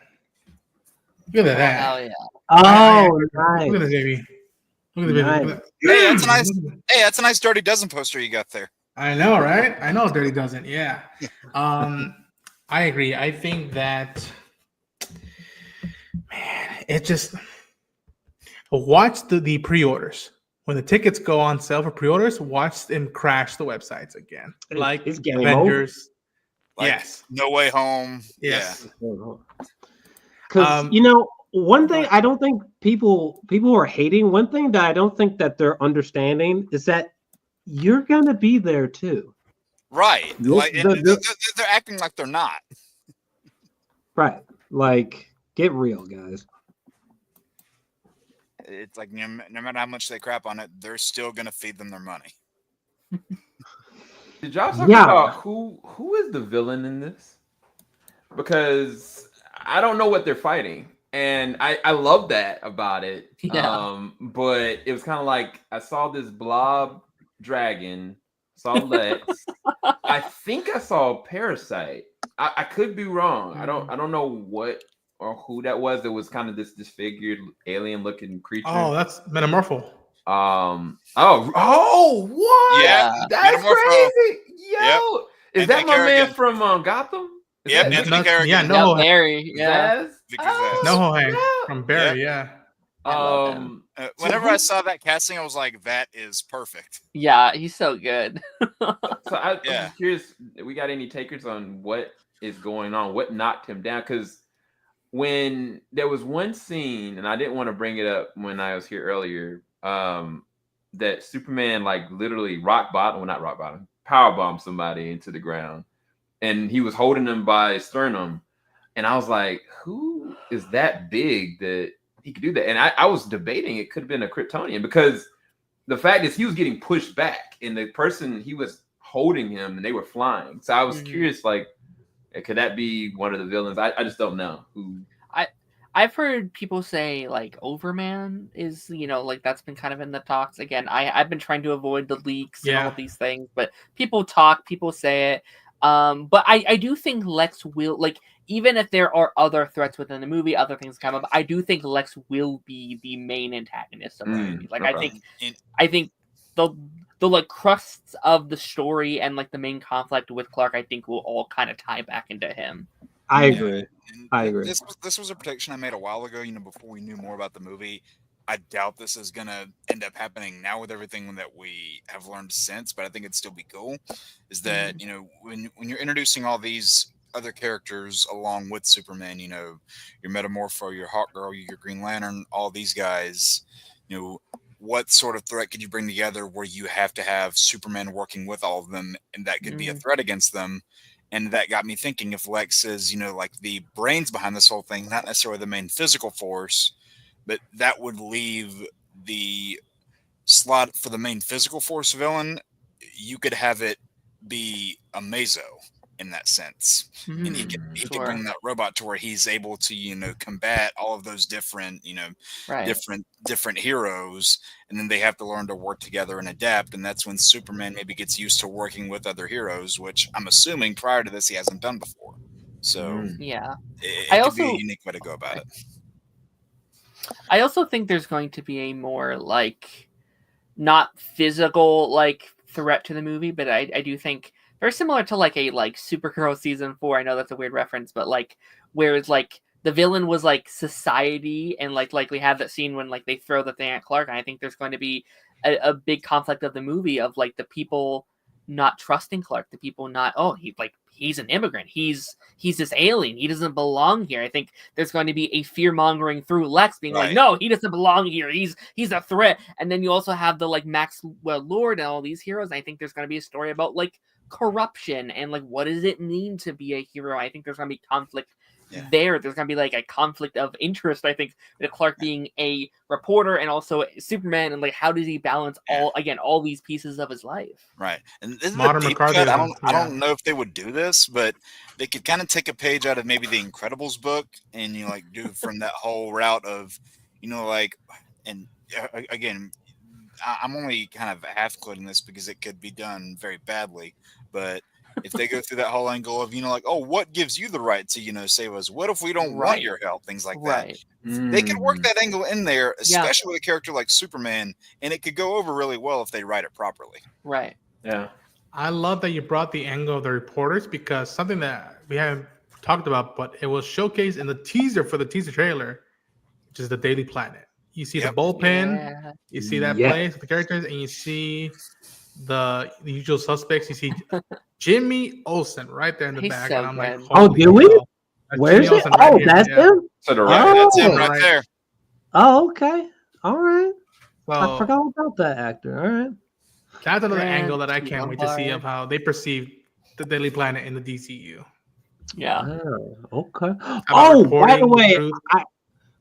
Look at that. Hell yeah. Oh, nice. Look at this baby. Look at the baby. Nice. Hey, that's a nice Dirty Dozen poster you got there. I know, right? I know Dirty Dozen. Yeah. I agree. I think that, man, it just, watch the pre-orders. When the tickets go on sale for pre-orders, watch them crash the websites again. Like Avengers. Like yes. No Way Home. Yes. Because, one thing I don't think people who are hating, one thing that I don't think that they're understanding is that you're gonna be there too. Right. Like The- they're acting like they're not. right. Like, get real, guys. It's like no matter how much they crap on it, they're still gonna feed them their money. Did y'all talk Yeah. about who is the villain in this? Because I don't know what they're fighting, and I love that about it. Yeah. But it was kind of like I saw this blob dragon, saw Lex. I think I saw Parasite. I could be wrong. I don't know what or who that was. It was kind of this disfigured alien looking creature. Oh, that's Metamorpho. What? Yeah, That's Metamorpho. crazy. Yo, Yep. is Anthony that my man Kerrigan. from Gotham? Is Yep, that Anthony Kerrigan. Yeah, Yeah, no, Barry. Yeah. Zaz? Victor Zaz. no, Hang yeah. from Barry. Yeah. I love him. Whenever I saw that casting, I was like, that is perfect. Yeah, he's so good. So I'm Yeah. just curious, we got any takers on what is going on? What knocked him down? Because when there was one scene, and I didn't want to bring it up when I was here earlier, that Superman like literally power bombed somebody into the ground, and he was holding them by his sternum, and I was like, who is that big that he could do that? And I was debating it could have been a Kryptonian, because the fact is he was getting pushed back, and the person he was holding him, and they were flying. So I was curious, like, could that be one of the villains? I just don't know who. I've heard people say like Overman is, like that's been kind of in the talks. Again, I've been trying to avoid the leaks and all of these things, but people talk, people say it. But I do think Lex will, like, even if there are other threats within the movie, other things come up, I do think Lex will be the main antagonist of the movie. Like, okay. I think the like crusts of the story and like the main conflict with Clark, I think will all kind of tie back into him. I agree. I agree. This was a prediction I made a while ago, before we knew more about the movie. I doubt this is going to end up happening now with everything that we have learned since, but I think it'd still be cool. Is that, when you're introducing all these other characters along with Superman, your Metamorpho, your Hawkgirl, your Green Lantern, all these guys, what sort of threat could you bring together where you have to have Superman working with all of them, and that could be a threat against them? And that got me thinking, if Lex is, like the brains behind this whole thing, not necessarily the main physical force, but that would leave the slot for the main physical force villain. You could have it be a Mazo in that sense. And he could bring that robot to where he's able to, combat all of those different, different heroes. And then they have to learn to work together and adapt. And that's when Superman maybe gets used to working with other heroes, which I'm assuming prior to this he hasn't done before. So yeah, it could be a unique way to go about it. I also think there's going to be a more like not physical like threat to the movie, but I do think very similar to like a like Supergirl season 4. I know that's a weird reference, but like whereas like the villain was like society, and like we have that scene when like they throw the thing at Clark, and I think there's going to be a big conflict of the movie of like the people not trusting Clark, the people not, he's an immigrant, he's this alien, he doesn't belong here. I think there's going to be a fear mongering through Lex being like, no, he doesn't belong here, he's a threat. And then you also have the like Max Lord and all these heroes. I think there's going to be a story about like corruption and like what does it mean to be a hero. I think there's going to be conflict there. There's going to be like a conflict of interest, I think, with Clark being a reporter and also Superman, and like how does he balance all these pieces of his life. Right. And this is Modern a deep McCarthy. cut. I don't know if they would do this, but they could kind of take a page out of maybe the Incredibles book and do from that whole route of and again, I'm only kind of half including this because it could be done very badly, but if they go through that whole angle of, what gives you the right to, save us? What if we don't want your help? Things like that. They could work that angle in there, especially with a character like Superman, and it could go over really well if they write it properly. Right. Yeah. I love that you brought the angle of the reporters, because something that we haven't talked about, but it was showcased in the teaser for the teaser trailer, which is the Daily Planet. You see the bullpen, you see that place with the characters, and you see the usual suspects. You see Jimmy Olsen right there in the back. So and I'm like, oh, do we? Where's it? Olsen right Oh, here, that's yeah. him. To the right. Oh. That's him right Right. there. Oh, okay. All right. I So forgot about that actor. All right. that's another Grant, angle that I can't wait to see of Lombard. how they perceive the Daily Planet in the DCU. Yeah. Oh, okay. About Oh, by the reporting way, truth.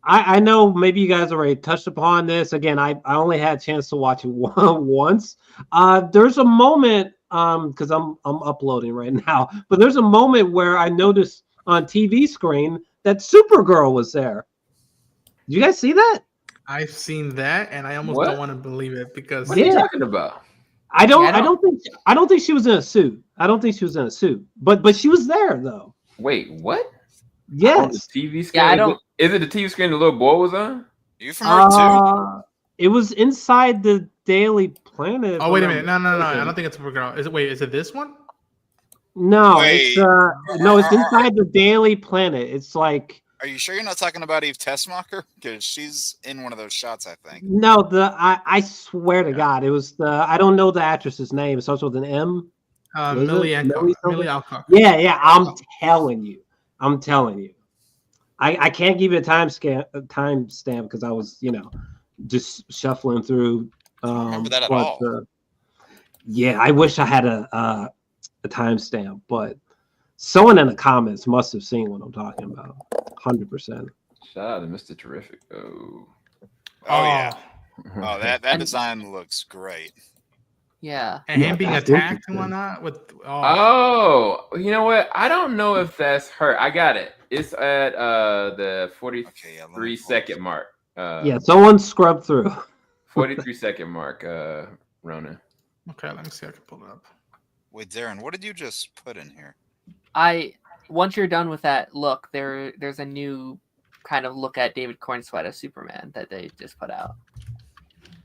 I know maybe you guys already touched upon this. Again, I only had a chance to watch it once. There's a moment because I'm uploading right now, but there's a moment where I noticed on TV screen that Supergirl was there. Did you guys see that? I've seen that, and I almost What? don't want to believe it because What are you Yeah. talking about? I don't Yeah, I don't think she was in a suit. I don't think she was in a suit. But she was there though. Wait, what? On the Yes. TV screen? Yeah, I don't. Is it the TV screen the little boy was on? You from Earth too? It was inside the Daily Planet. if oh wait a I'm minute, not no, I mistaken. don't think it's Supergirl. Is it? Wait, is it this one? No, Wait. it's inside the Daily Planet. It's like Are you sure you're not talking about Eve Tessmacher? Because she's in one of those shots, I think. no, I swear to God, it was I don't know the actress's name. It starts with an M. Was it? Millie Millie something? Millie Alcock. Yeah, I'm telling you. I can't give you a timestamp because I was, just shuffling through. don't remember that at all. Yeah, I wish I had a timestamp, but someone in the comments must have seen what I'm talking about. 100%. Shout out to Mr. Terrific. Oh. Oh, yeah. Oh, that design looks great. Yeah. And Yeah, him being that's attacked and interesting. whatnot with Oh, you know what? I don't know if that's her. I got it. It's at the 43-second mark. Yeah, someone scrubbed through. 43-second mark, Ronan. Okay, let me see. I can pull it up. Wait, Darren, what did you just put in here? Once you're done with that look, there's a new kind of look at David Corenswet as Superman that they just put out.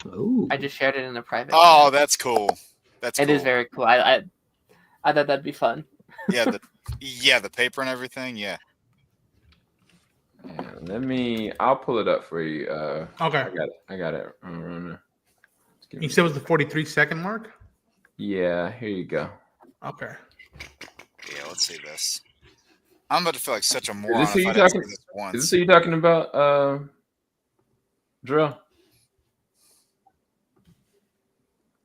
Ooh. I just shared it in a private. Oh, that's cool. It It is very cool. I thought that'd be fun. Yeah, the paper and everything. Yeah. Yeah, I'll pull it up for you. Okay. I got it. Ronan. You said it was the 43-second mark? Yeah, here you go. Okay. Yeah, let's see this. I'm about to feel like such a moron. Is this who if you I didn't talking? see this once. Is this who you talking about, Drill?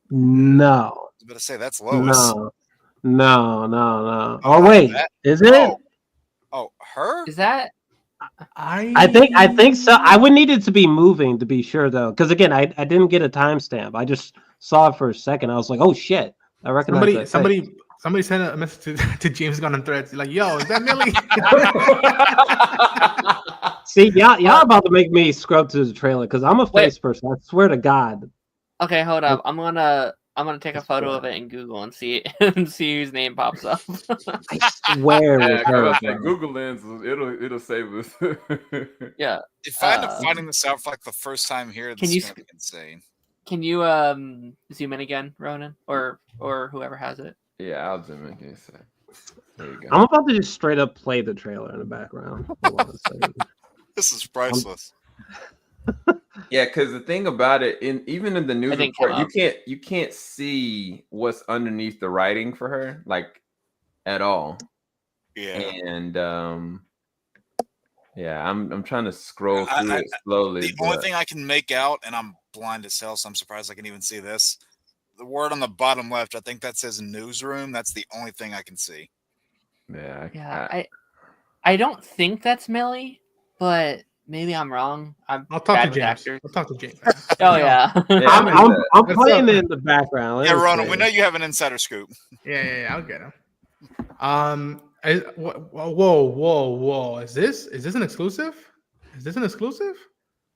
No. I was about to say that's Lois. No. Oh wait, is it? Oh, her? Is that? I think so. I would need it to be moving to be sure though, because again, I didn't get a timestamp. I just saw it for a second. I was like, oh shit, I recognize that face. Somebody sent a message to James Gunn on Threads like, "Yo, is that Millie?" See, y'all about to make me scrub to the trailer because I'm a face person. I swear to God. Okay, hold up. I'm gonna take a photo of it in Google and see whose name pops up. I swear it was her. That Google Lens, it'll save us. Yeah. If I end up finding this out for like the first time here, this is gonna be insane. Can you zoom in again, Ronan, or whoever has it? Yeah, I'll zoom in. There you go. I'm about to just straight up play the trailer in the background. Hold on a second. This is priceless. Yeah, because the thing about it, even in the news report, you can't see what's underneath the writing for her, like at all. Yeah, and yeah, I'm trying to scroll through it slowly. The only thing I can make out, and I'm blind as hell, so I'm surprised I can even see this. The word on the bottom left, I think that says newsroom. That's the only thing I can see. Yeah, I don't think that's Millie, but maybe I'm wrong. I'll talk to James. I'll talk to James. Oh yeah. I'm playing it in the background. Yeah, Ronald, we know you have an insider scoop. Yeah, I'll get him. Whoa! Is this an exclusive? Is this an exclusive?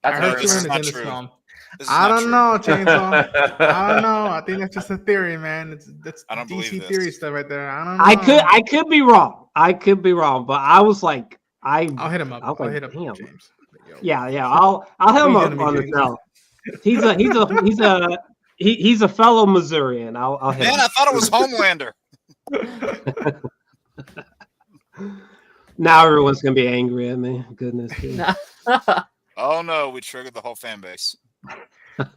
That's I heard this is Superman not is in true. this film. This is I not don't true. know, Chainsaw. I don't know. I think that's just a theory, man. That's I don't DC believe theory this. stuff right there. I don't know. I could be wrong. But I was like, I'll hit him up. I'll hit up James. Yeah. I'll hit him up on the cell. He's a fellow Missourian. I'll hit him. Man, I thought it was Homelander. Now everyone's gonna be angry at me. Goodness. Oh no, we triggered the whole fan base.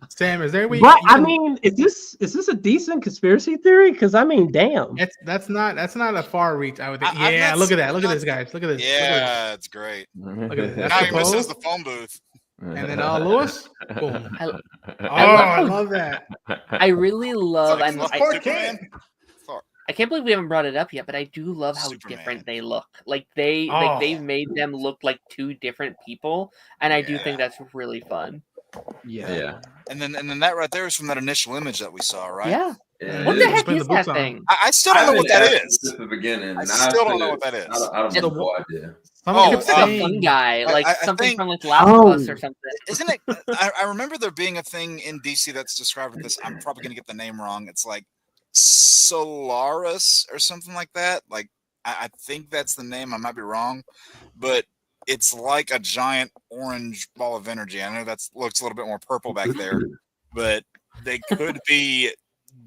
Sam, is there a way? But I mean, is this a decent conspiracy theory? Because I mean, damn. That's not a far reach. I would think. I'm Yeah, not- look at that. Look at this, guys. Look at this. Yeah, it's great. Look at this. Now That's he the misses pose. the phone booth. And then Lois. Boom. I I love that. I really love, It's and like, I, Clark Superman. Kent. I can't believe we haven't brought it up yet, but I do love how Superman. different they look. Like they've made them look like two different people, and I do think that's really fun. Yeah. And then that right there is from that initial image that we saw, right? Yeah. Yeah. What the Just heck bring is the books that on. thing? I still don't know what that is. Since the beginning. I and still don't feel know it- what that is. I don't The have one- no idea. Someone Oh, kept It's like a saying- fun guy, like I something think- from like Last of Us or something. Isn't it? I remember there being a thing in DC that's described with this. I'm probably going to get the name wrong. It's like Solaris or something like that. Like I think that's the name. I might be wrong, but it's like a giant orange ball of energy. I know that looks a little bit more purple back there, but they could be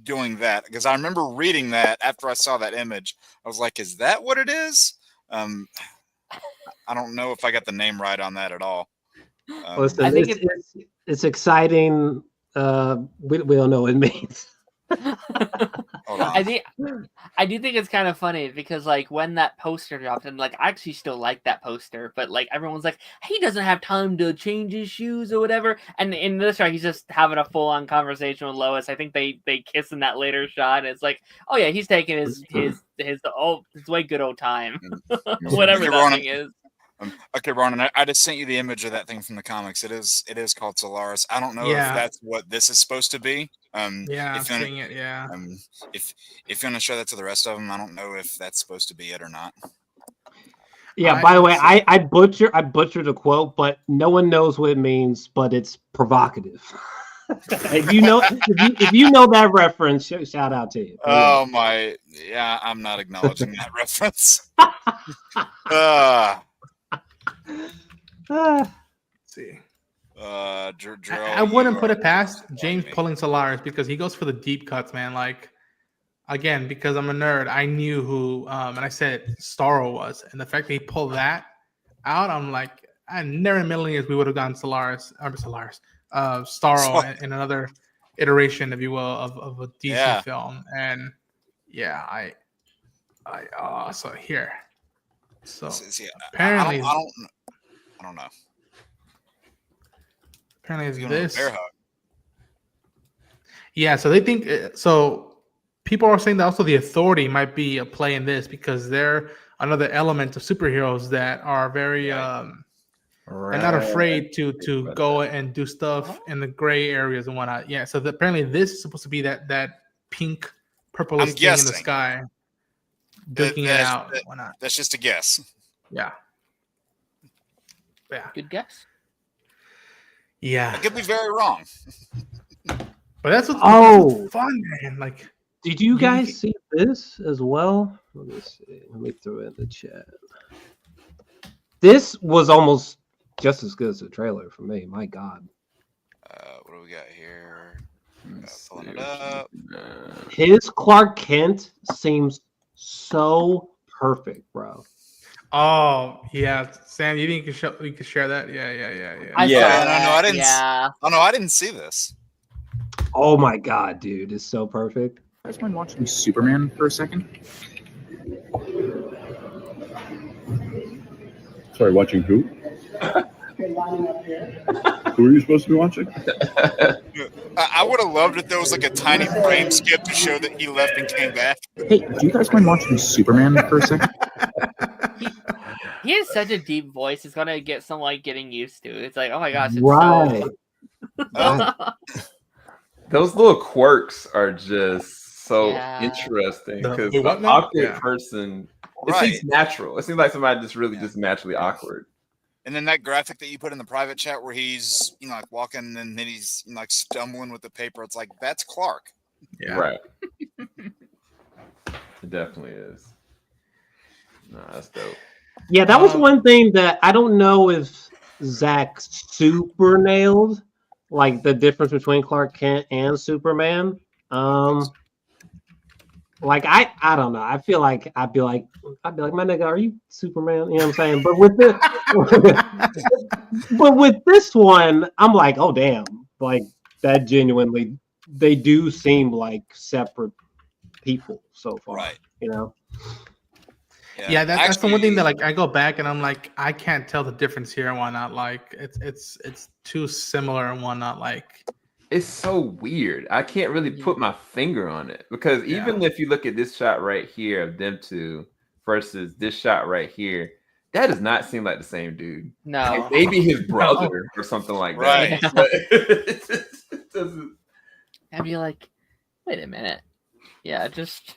doing that because I remember reading that after I saw that image. I was like, "Is that what it is?" I don't know if I got the name right on that at all. Listen, I think it's exciting. We don't know what it means. Hold on. I do think it's kind of funny because like when that poster dropped, and like I actually still like that poster, but like everyone's like, he doesn't have time to change his shoes or whatever. And in this shot, he's just having a full on conversation with Lois. I think they kiss in that later shot. And it's like, oh yeah, he's taking his way good old time, whatever Okay, that Ronan. thing is. Okay, Ronan, I just sent you the image of that thing from the comics. It is called Solaris. I don't know Yeah. if that's what this is supposed to be. Yeah, I'm if you wanna- seeing it. Yeah. if you want to show that to the rest of them, I don't know if that's supposed to be it or not. Yeah. By the way, I butchered a quote, but no one knows what it means. But it's provocative. if you know that reference, shout out to you. Oh my, yeah, I'm not acknowledging that reference. Ah, See. I I wouldn't put it past James pulling Solaris because he goes for the deep cuts, man. Like, again, because I'm a nerd, I knew who, and I said Starro was, and the fact that he pulled that out, I'm like, I never in a million years we would have gotten Starro in another iteration, if you will, of a DC film, and yeah, so here, so apparently, I don't know. Apparently, it's He's gonna this. bear hug. Yeah, so they think so. People are saying that also the Authority might be a play in this because they're another element of superheroes that are very and not afraid to go and do stuff in the gray areas and whatnot. Yeah, so apparently this is supposed to be that pink, purplish thing in the sky, duking it out. And whatnot. That's just a guess. Yeah. Good guess. Yeah. I could be very wrong. But that's what's fun, man. Like, did you guys see this as well? Let me see. Let me throw it in the chat. This was almost just as good as the trailer for me. My God. What do we got here? Pulling it up. His Clark Kent seems so perfect, bro. Oh yeah, Sam, you think you could share that? Yeah. I didn't. Yeah. Oh no, I didn't see this. Oh my God, dude, it's so perfect. I just mind watching Superman for a second. Sorry, watching who? Who are you supposed to be watching? I would have loved if there was like a tiny frame skip to show that he left and came back. Hey, do you guys mind watching Superman for a second? He has such a deep voice. It's gonna get some like getting used to. It's like, oh my gosh, it's Right. Those little quirks are just so Yeah. interesting because The what the now? awkward Yeah. person, it Right. seems natural. It seems like somebody just really just naturally awkward. And then that graphic that you put in the private chat where he's, like walking and then he's like stumbling with the paper. It's like, that's Clark. Yeah. Right. It definitely is. No, that's dope. Yeah, that was one thing that I don't know if Zach super nailed, like the difference between Clark Kent and Superman. Like I don't know. I feel like I'd be like, my nigga, are you Superman? You know what I'm saying? But with this one, I'm like, oh damn, like that genuinely they do seem like separate people so far. Right. You know. Yeah, that's the one thing that like I go back and I'm like I can't tell the difference here and whatnot. Like it's too similar and whatnot. Like it's so weird. I can't really put my finger on it because even if you look at this shot right here of them two versus this shot right here, that does not seem like the same dude. No, like maybe his brother or something like that. Right. But it doesn't. And be like, wait a minute. Yeah, just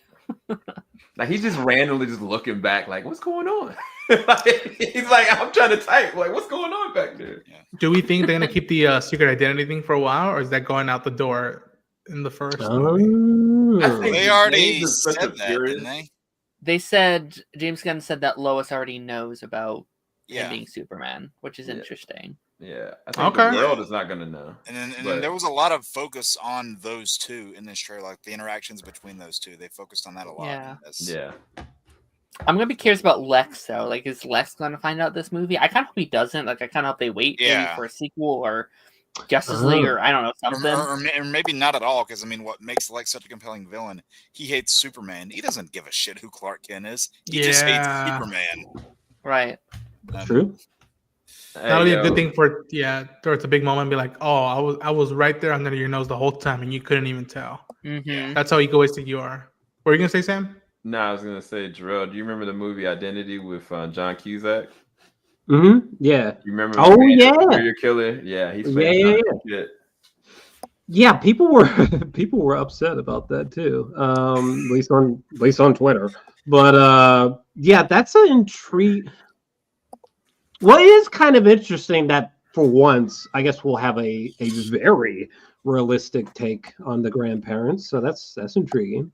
like he's just randomly just looking back, like, what's going on? Like, he's like, I'm trying to type, like, what's going on back there? Yeah. do we think they're gonna keep the secret identity thing for a while, or is that going out the door in the first movie? I think They already James is such said a that, purist. didn't they? they said James Gunn said that Lois already knows about him Yeah. being Superman, which is interesting. Yeah, I think the Okay. world is not gonna know. And then But- there was a lot of focus on those two in this trailer, like the interactions between those two. They focused on that a lot. Yeah. Yeah. I'm gonna be curious about Lex though. Like, is Lex gonna find out this movie? I kind of hope he doesn't. Like, I kind of hope they wait maybe Yeah. for a sequel or Justice League or I don't know something. Or maybe not at all, because I mean, what makes Lex such a compelling villain? He hates Superman. He doesn't give a shit who Clark Kent is. He just hates Yeah. Superman. Right. True. That'll be a good thing for towards a big moment. Be like, oh, I was right there under your nose the whole time, and you couldn't even tell. Mm-hmm. That's how egoistic you are. What were you gonna say, Sam? No, I was gonna say, Jarrell, do you remember the movie Identity with John Cusack? Mm-hmm. Yeah. You remember? Oh, the yeah. serial killer. Yeah, he's Yeah. shit. Yeah, people were upset about that too. At least on Twitter. But yeah, that's an intrigue. Well, it is kind of interesting that for once, I guess we'll have a very realistic take on the grandparents. So that's intriguing.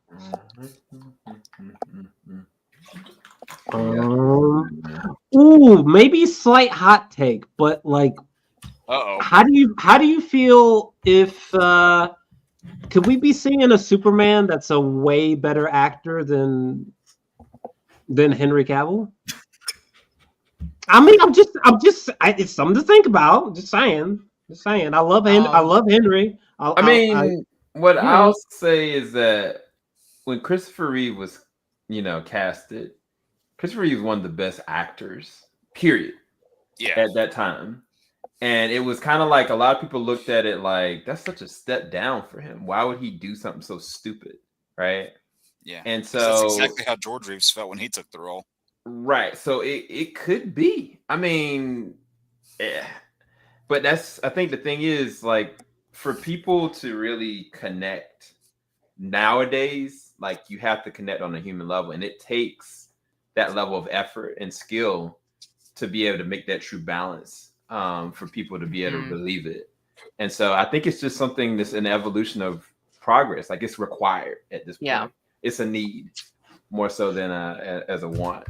Ooh, maybe slight hot take, but like, how do you feel if could we be seeing a Superman that's a way better actor than Henry Cavill? I mean, it's something to think about. Just saying. I love Henry. What I'll say is that when Christopher Reeve was, casted, Christopher Reeve was one of the best actors, period. Yeah. At that time. And it was kind of like a lot of people looked at it like that's such a step down for him. Why would he do something so stupid? Right. Yeah. And so that's exactly how George Reeves felt when he took the role. Right. So it could be. I mean, but I think the thing is, like, for people to really connect nowadays, like, you have to connect on a human level, and it takes that level of effort and skill to be able to make that true balance for people to be able to believe it. And so I think it's just something that's an evolution of progress. Like, it's required at this point. Yeah. It's a need more so than as a want.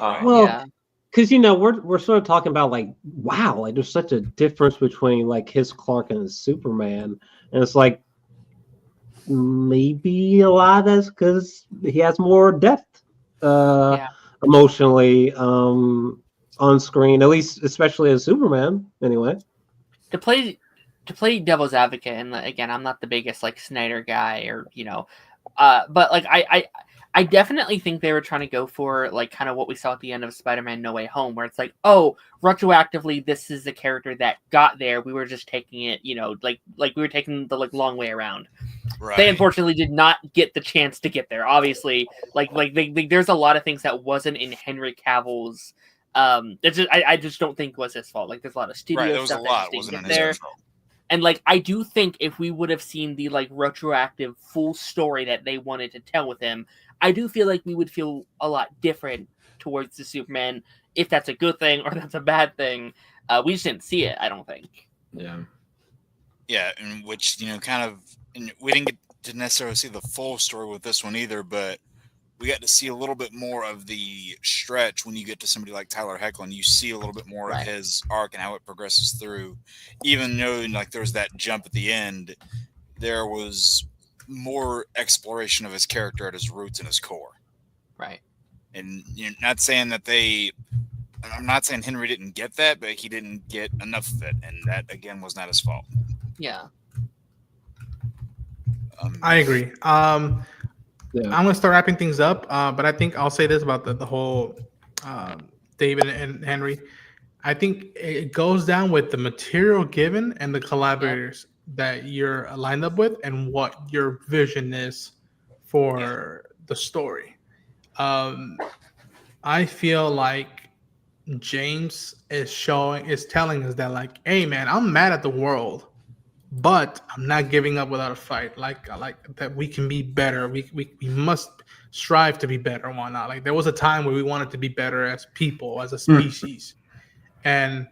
Well, because we're sort of talking about like, wow, like there's such a difference between like his Clark and his Superman, and it's like maybe a lot of that's because he has more depth emotionally on screen, at least especially as Superman. Anyway, to play devil's advocate, and again, I'm not the biggest like Snyder guy, or but like I definitely think they were trying to go for like kind of what we saw at the end of Spider-Man No Way Home, where it's like, oh, retroactively, this is the character that got there. We were just taking it, like we were taking the long way around. Right. They unfortunately did not get the chance to get there. Obviously, there's a lot of things that wasn't in Henry Cavill's. I just don't think was his fault. Like there's a lot of studio There was stuff a that lot just didn't wasn't get in his there. control. And like I do think if we would have seen the like retroactive full story that they wanted to tell with him, I do feel like we would feel a lot different towards the Superman, if that's a good thing or that's a bad thing. We just didn't see it, I don't think. Yeah. Yeah, in which we didn't get to necessarily see the full story with this one either, but we got to see a little bit more of the stretch when you get to somebody like Tyler Hoechlin. You see a little bit more of his arc and how it progresses through. Even though like there was that jump at the end, there was more exploration of his character at his roots and his core. Right. And not saying that I'm not saying Henry didn't get that, but he didn't get enough of it, and that again was not his fault. Yeah. I agree. I'm gonna start wrapping things up, but I think I'll say this about the whole David and Henry. I think it goes down with the material given and the collaborators that you're lined up with and what your vision is for the story. I feel like James is telling us that like, hey man, I'm mad at the world, but I'm not giving up without a fight. Like that we can be better. We must strive to be better and whatnot. Like there was a time where we wanted to be better as people, as a species. And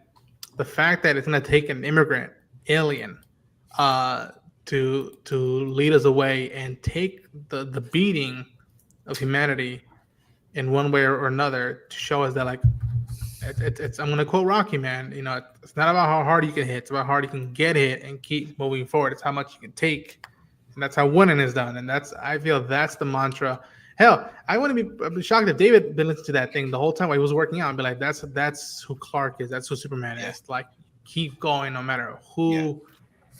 the fact that it's gonna take an immigrant alien to lead us away and take the beating of humanity in one way or another to show us that like it's I'm gonna quote Rocky, man. You know, it's not about how hard you can hit; it's about how hard you can get hit and keep moving forward. It's how much you can take, and that's how winning is done. And I feel that's the mantra. Hell, I'd be shocked if David been listening to that thing the whole time while he was working out and be like, that's who Clark is, that's who Superman is. Like, keep going no matter who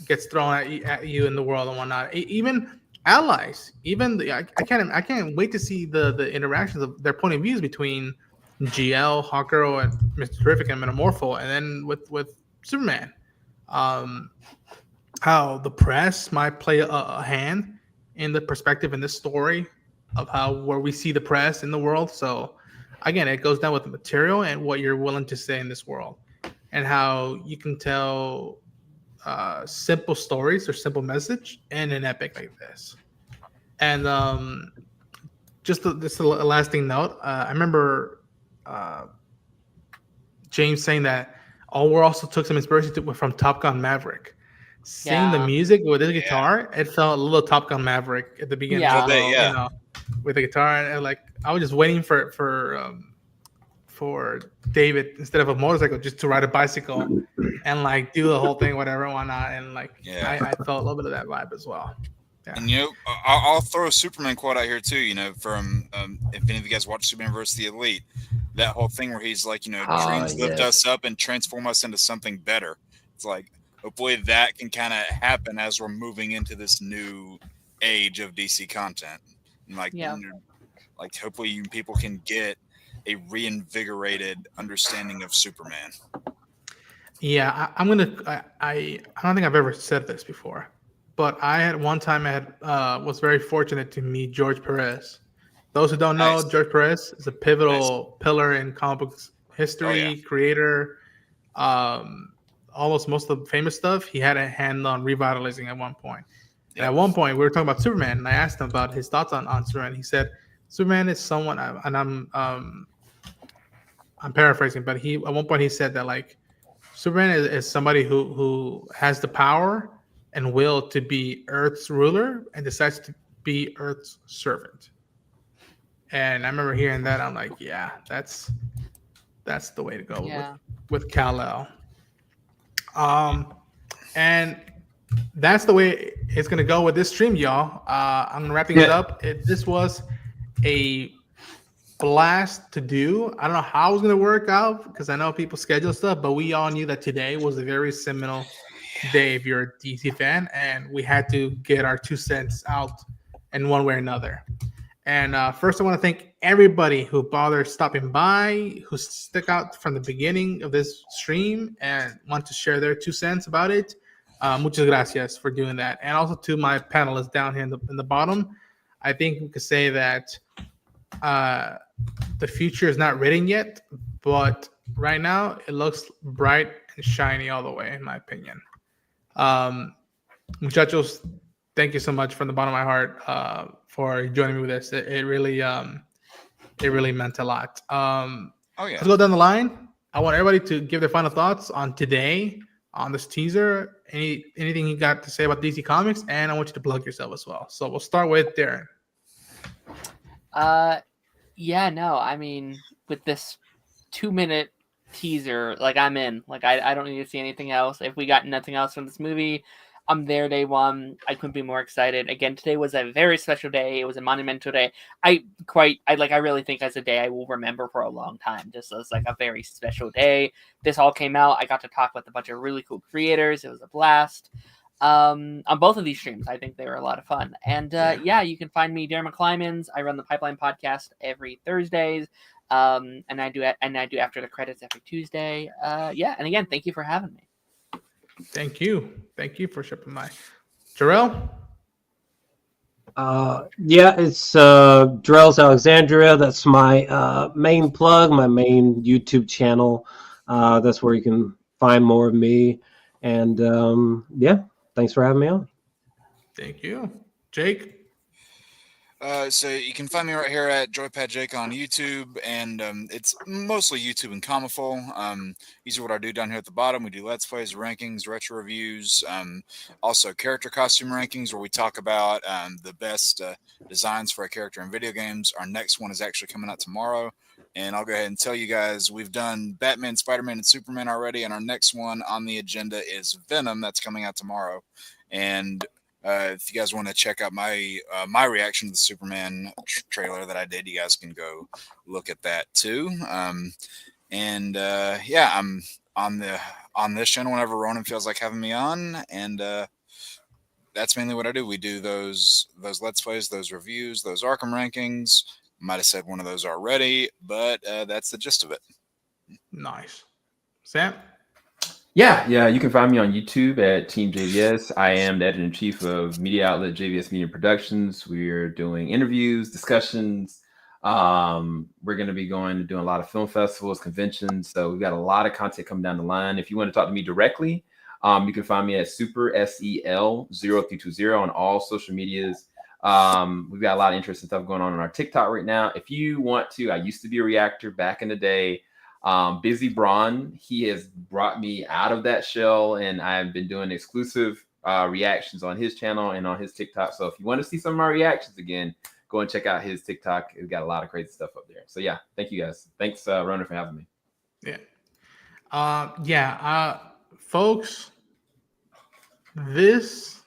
gets thrown at you in the world and whatnot. Even allies, I can't wait to see the interactions of their point of views between GL, Hawkgirl, and Mr. Terrific and Metamorpho, and then with Superman. How the press might play a hand in the perspective in this story of where we see the press in the world. So again, it goes down with the material and what you're willing to say in this world, and how you can tell simple stories or simple message in an epic like this. And just a lasting note, I remember James saying that we also took some inspiration from Top Gun Maverick. Seeing the music with his guitar, it felt a little Top Gun Maverick at the beginning. You know, with the guitar, and like I was just waiting for David, instead of a motorcycle, just to ride a bicycle and like do the whole thing, whatever and whatnot. And like I felt a little bit of that vibe as well. Yeah. And I'll throw a Superman quote out here too. From if any of you guys watch Superman vs. the Elite, that whole thing where he's like, dreams lift us up and transform us into something better. It's like hopefully that can kind of happen as we're moving into this new age of DC content. And like hopefully people can get a reinvigorated understanding of Superman. Yeah, I don't think I've ever said this before, but was very fortunate to meet George Perez. Those who don't know, George Perez is a pivotal pillar in comic books history, creator. Almost most of the famous stuff he had a hand on revitalizing at one point. And at one point we were talking about Superman, and I asked him about his thoughts on Superman. He said Superman is someone, and I'm paraphrasing, but at one point he said that like Superman is somebody who has the power and will to be Earth's ruler and decides to be Earth's servant. And I remember hearing that. I'm like, yeah, that's the way to go with Kal-El. And that's the way it's gonna go with this stream, y'all. I'm wrapping it up. This was a blast to do. I don't know how it was gonna work out because I know people schedule stuff, but we all knew that today was a very seminal day if you're a DC fan, and we had to get our 2 cents out in one way or another. And first, I want to thank everybody who bothered stopping by, who stuck out from the beginning of this stream and want to share their 2 cents about it. Muchas gracias for doing that. And also to my panelists down here in the bottom. I think we could say that the future is not written yet, but right now it looks bright and shiny all the way, in my opinion. Muchachos, thank you so much from the bottom of my heart for joining me with this. It really meant a lot. Let's go down the line. I want everybody to give their final thoughts on today, on this teaser, anything you got to say about DC Comics, and I want you to plug yourself as well. So we'll start with Darren. I mean, with this 2-minute teaser, like I'm in. Like I don't need to see anything else. If we got nothing else from this movie, I'm there day one. I couldn't be more excited. Again, today was a very special day. It was a monumental day. I really think as a day I will remember for a long time. Just as like a very special day. This all came out. I got to talk with a bunch of really cool creators. It was a blast. on both of these streams. I think they were a lot of fun. And yeah, you can find me, Darren McClymans. I run the Pipeline podcast every Thursdays. And I do After the Credits every Tuesday. Yeah, and again, thank you for having me. Thank you for shipping by. Jarrell? Yeah, it's Drell's Alexandria. That's my main plug, my main YouTube channel. That's where you can find more of me. And yeah, thanks for having me on. Thank you. Jake? So you can find me right here at Joypad Jake on YouTube, and it's mostly YouTube and Comiful. These are what I do down here at the bottom. We do Let's Plays, rankings, retro reviews, also character costume rankings, where we talk about the best designs for a character in video games. Our next one is actually coming out tomorrow, and I'll go ahead and tell you guys we've done Batman, Spider-Man, and Superman already, and our next one on the agenda is Venom. That's coming out tomorrow, and if you guys want to check out my my reaction to the Superman trailer that I did, you guys can go look at that too. Yeah, I'm on this channel whenever Ronan feels like having me on, and that's mainly what I do. We do those Let's Plays, those reviews, those Arkham rankings. Might have said one of those already, but that's the gist of it. Nice. Sam? Yeah, you can find me on YouTube at Team JVS. I am the editor-in-chief of media outlet JVS Media Productions. We're doing interviews, discussions. We're going to be doing a lot of film festivals, conventions. So we've got a lot of content coming down the line. If you want to talk to me directly, you can find me at SuperSEL0320 on all social medias. We've got a lot of interesting stuff going on our TikTok right now. If you want to, I used to be a reactor back in the day. Busy Braun, he has brought me out of that shell, and I've been doing exclusive reactions on his channel and on his TikTok. So if you want to see some of my reactions again, go and check out his TikTok. It's got a lot of crazy stuff up there. So yeah, thank you guys. Thanks, Ronan, for having me. Folks, this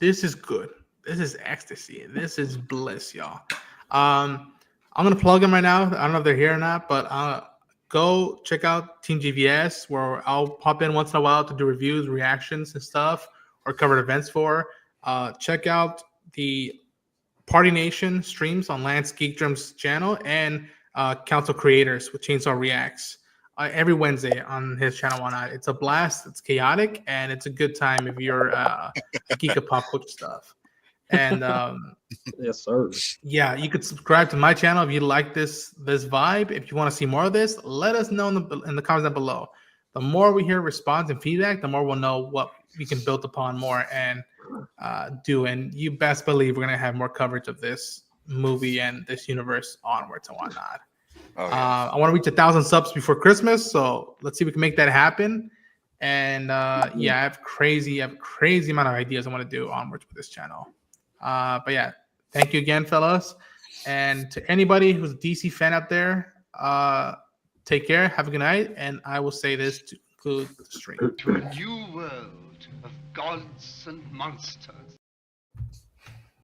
is good. This is ecstasy. This is bliss, y'all. I'm gonna plug them right now. I don't know if they're here or not, but go check out Team GVS, where I'll pop in once in a while to do reviews, reactions, and stuff, or cover events for. Check out the Party Nation streams on Lance Geekdrum's channel, and Council Creators with Chainsaw Reacts every Wednesday on his channel. Why not? It's a blast. It's chaotic, and it's a good time if you're a geek of pop culture stuff. And yes, sir. Yeah, you could subscribe to my channel if you like this vibe. If you want to see more of this, let us know in the comments down below. The more we hear response and feedback, the more we'll know what we can build upon more and do. And you best believe we're gonna have more coverage of this movie and this universe onwards and whatnot. I want to reach 1,000 subs before Christmas, so let's see if we can make that happen. And yeah, I have crazy amount of ideas I want to do onwards with this channel. But yeah, thank you again, fellas. And to anybody who's a DC fan out there, take care, have a good night, and I will say this to conclude the stream. To a new world of gods and monsters.